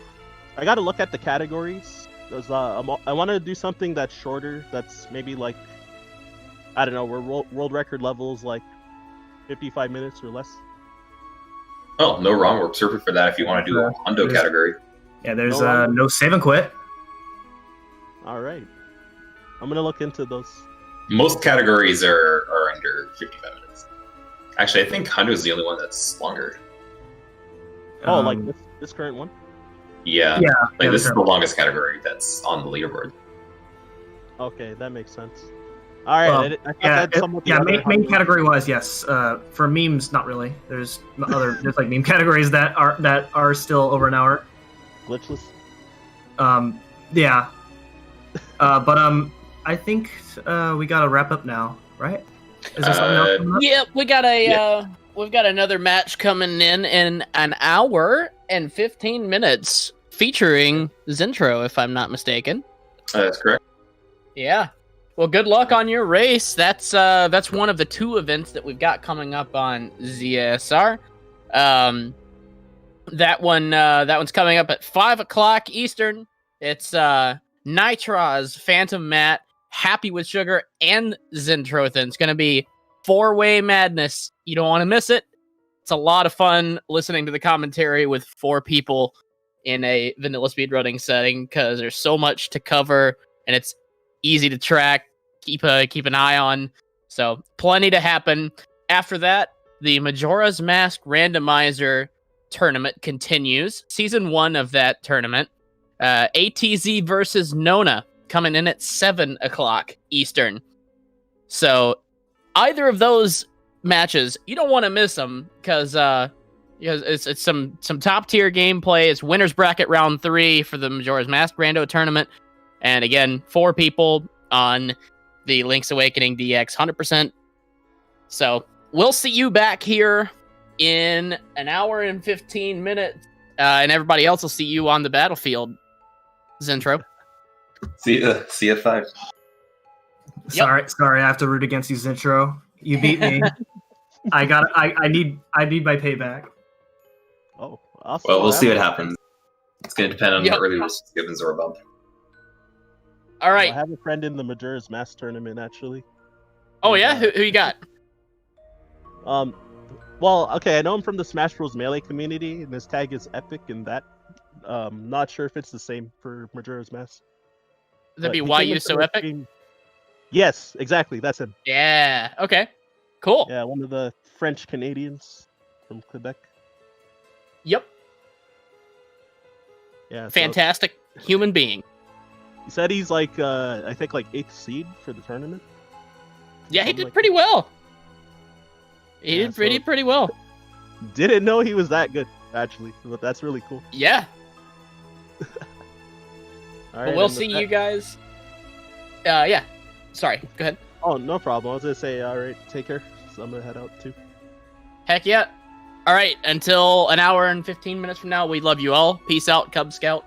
I got to look at the categories because I want to do something that's shorter. That's maybe like, I don't know, where world record levels like 55 minutes or less. Oh, no wrong. We're surfing for that if you want to do a Hondo category. Yeah, there's no save and quit. All right, I'm gonna look into those. Most categories are under 55 minutes. Actually, I think Hondo is the only one that's longer. Oh, like this current one? Yeah. This is the longest category that's on the leaderboard. Okay, that makes sense. All right. I thought that's main category wise, yes. For memes, not really. There's there's like meme categories that are still over an hour. Glitchless. Yeah. But I think we gotta wrap up now, right? Is there something else coming up? Yeah, we've got another match coming in an hour and 15 minutes featuring Zintro, if I'm not mistaken. That's correct. Yeah. Well, good luck on your race. That's one of the 2 events that we've got coming up on ZSR. That one's coming up at 5 o'clock Eastern. It's Nitroz, Phantom Matt, Happy with Sugar, and Zentrothan. It's gonna be 4-way madness. You don't want to miss it. It's a lot of fun listening to the commentary with 4 people in a vanilla speedrunning setting because there's so much to cover and it's easy to track, keep an eye on. So plenty to happen. After that, the Majora's Mask randomizer tournament continues. Season 1 of that tournament. ATZ versus Nona coming in at 7 o'clock Eastern. So either of those matches, you don't want to miss them because it's some top tier gameplay. It's winners bracket round 3 for the Majora's Mask rando tournament. And again, 4 people on the Link's Awakening DX 100%. So we'll see you back here in an hour and 15 minutes. And everybody else will see you on the battlefield, Zentro. See you at 5. Sorry, I have to root against you, Zintro. You beat me. I need my payback. Oh, awesome. Well, we'll see what happens. It's going to depend on the early skip and Zora bump. All right. I have a friend in the Majora's Mask tournament, actually. Oh, yeah? Who you got? Well, okay, I know him from the Smash Bros. Melee community, and his tag is Epic, and that. Not sure if it's the same for Majora's Mask. That'd be why you so epic? Stream... Yes, exactly. That's him. Yeah. Okay. Cool. Yeah, one of the French Canadians from Quebec. Yep. Yeah. Fantastic human being. He said he's like, I think like 8th seed for the tournament. Yeah, he did pretty well. He did pretty well. Didn't know he was that good, actually, but that's really cool. Yeah. All right, we'll see you guys. Yeah. Sorry, go ahead. Oh, no problem. I was gonna say, all right, take care. So I'm gonna head out too. Heck yeah. All right, until an hour and 15 minutes from now, we love you all. Peace out, Cub Scout.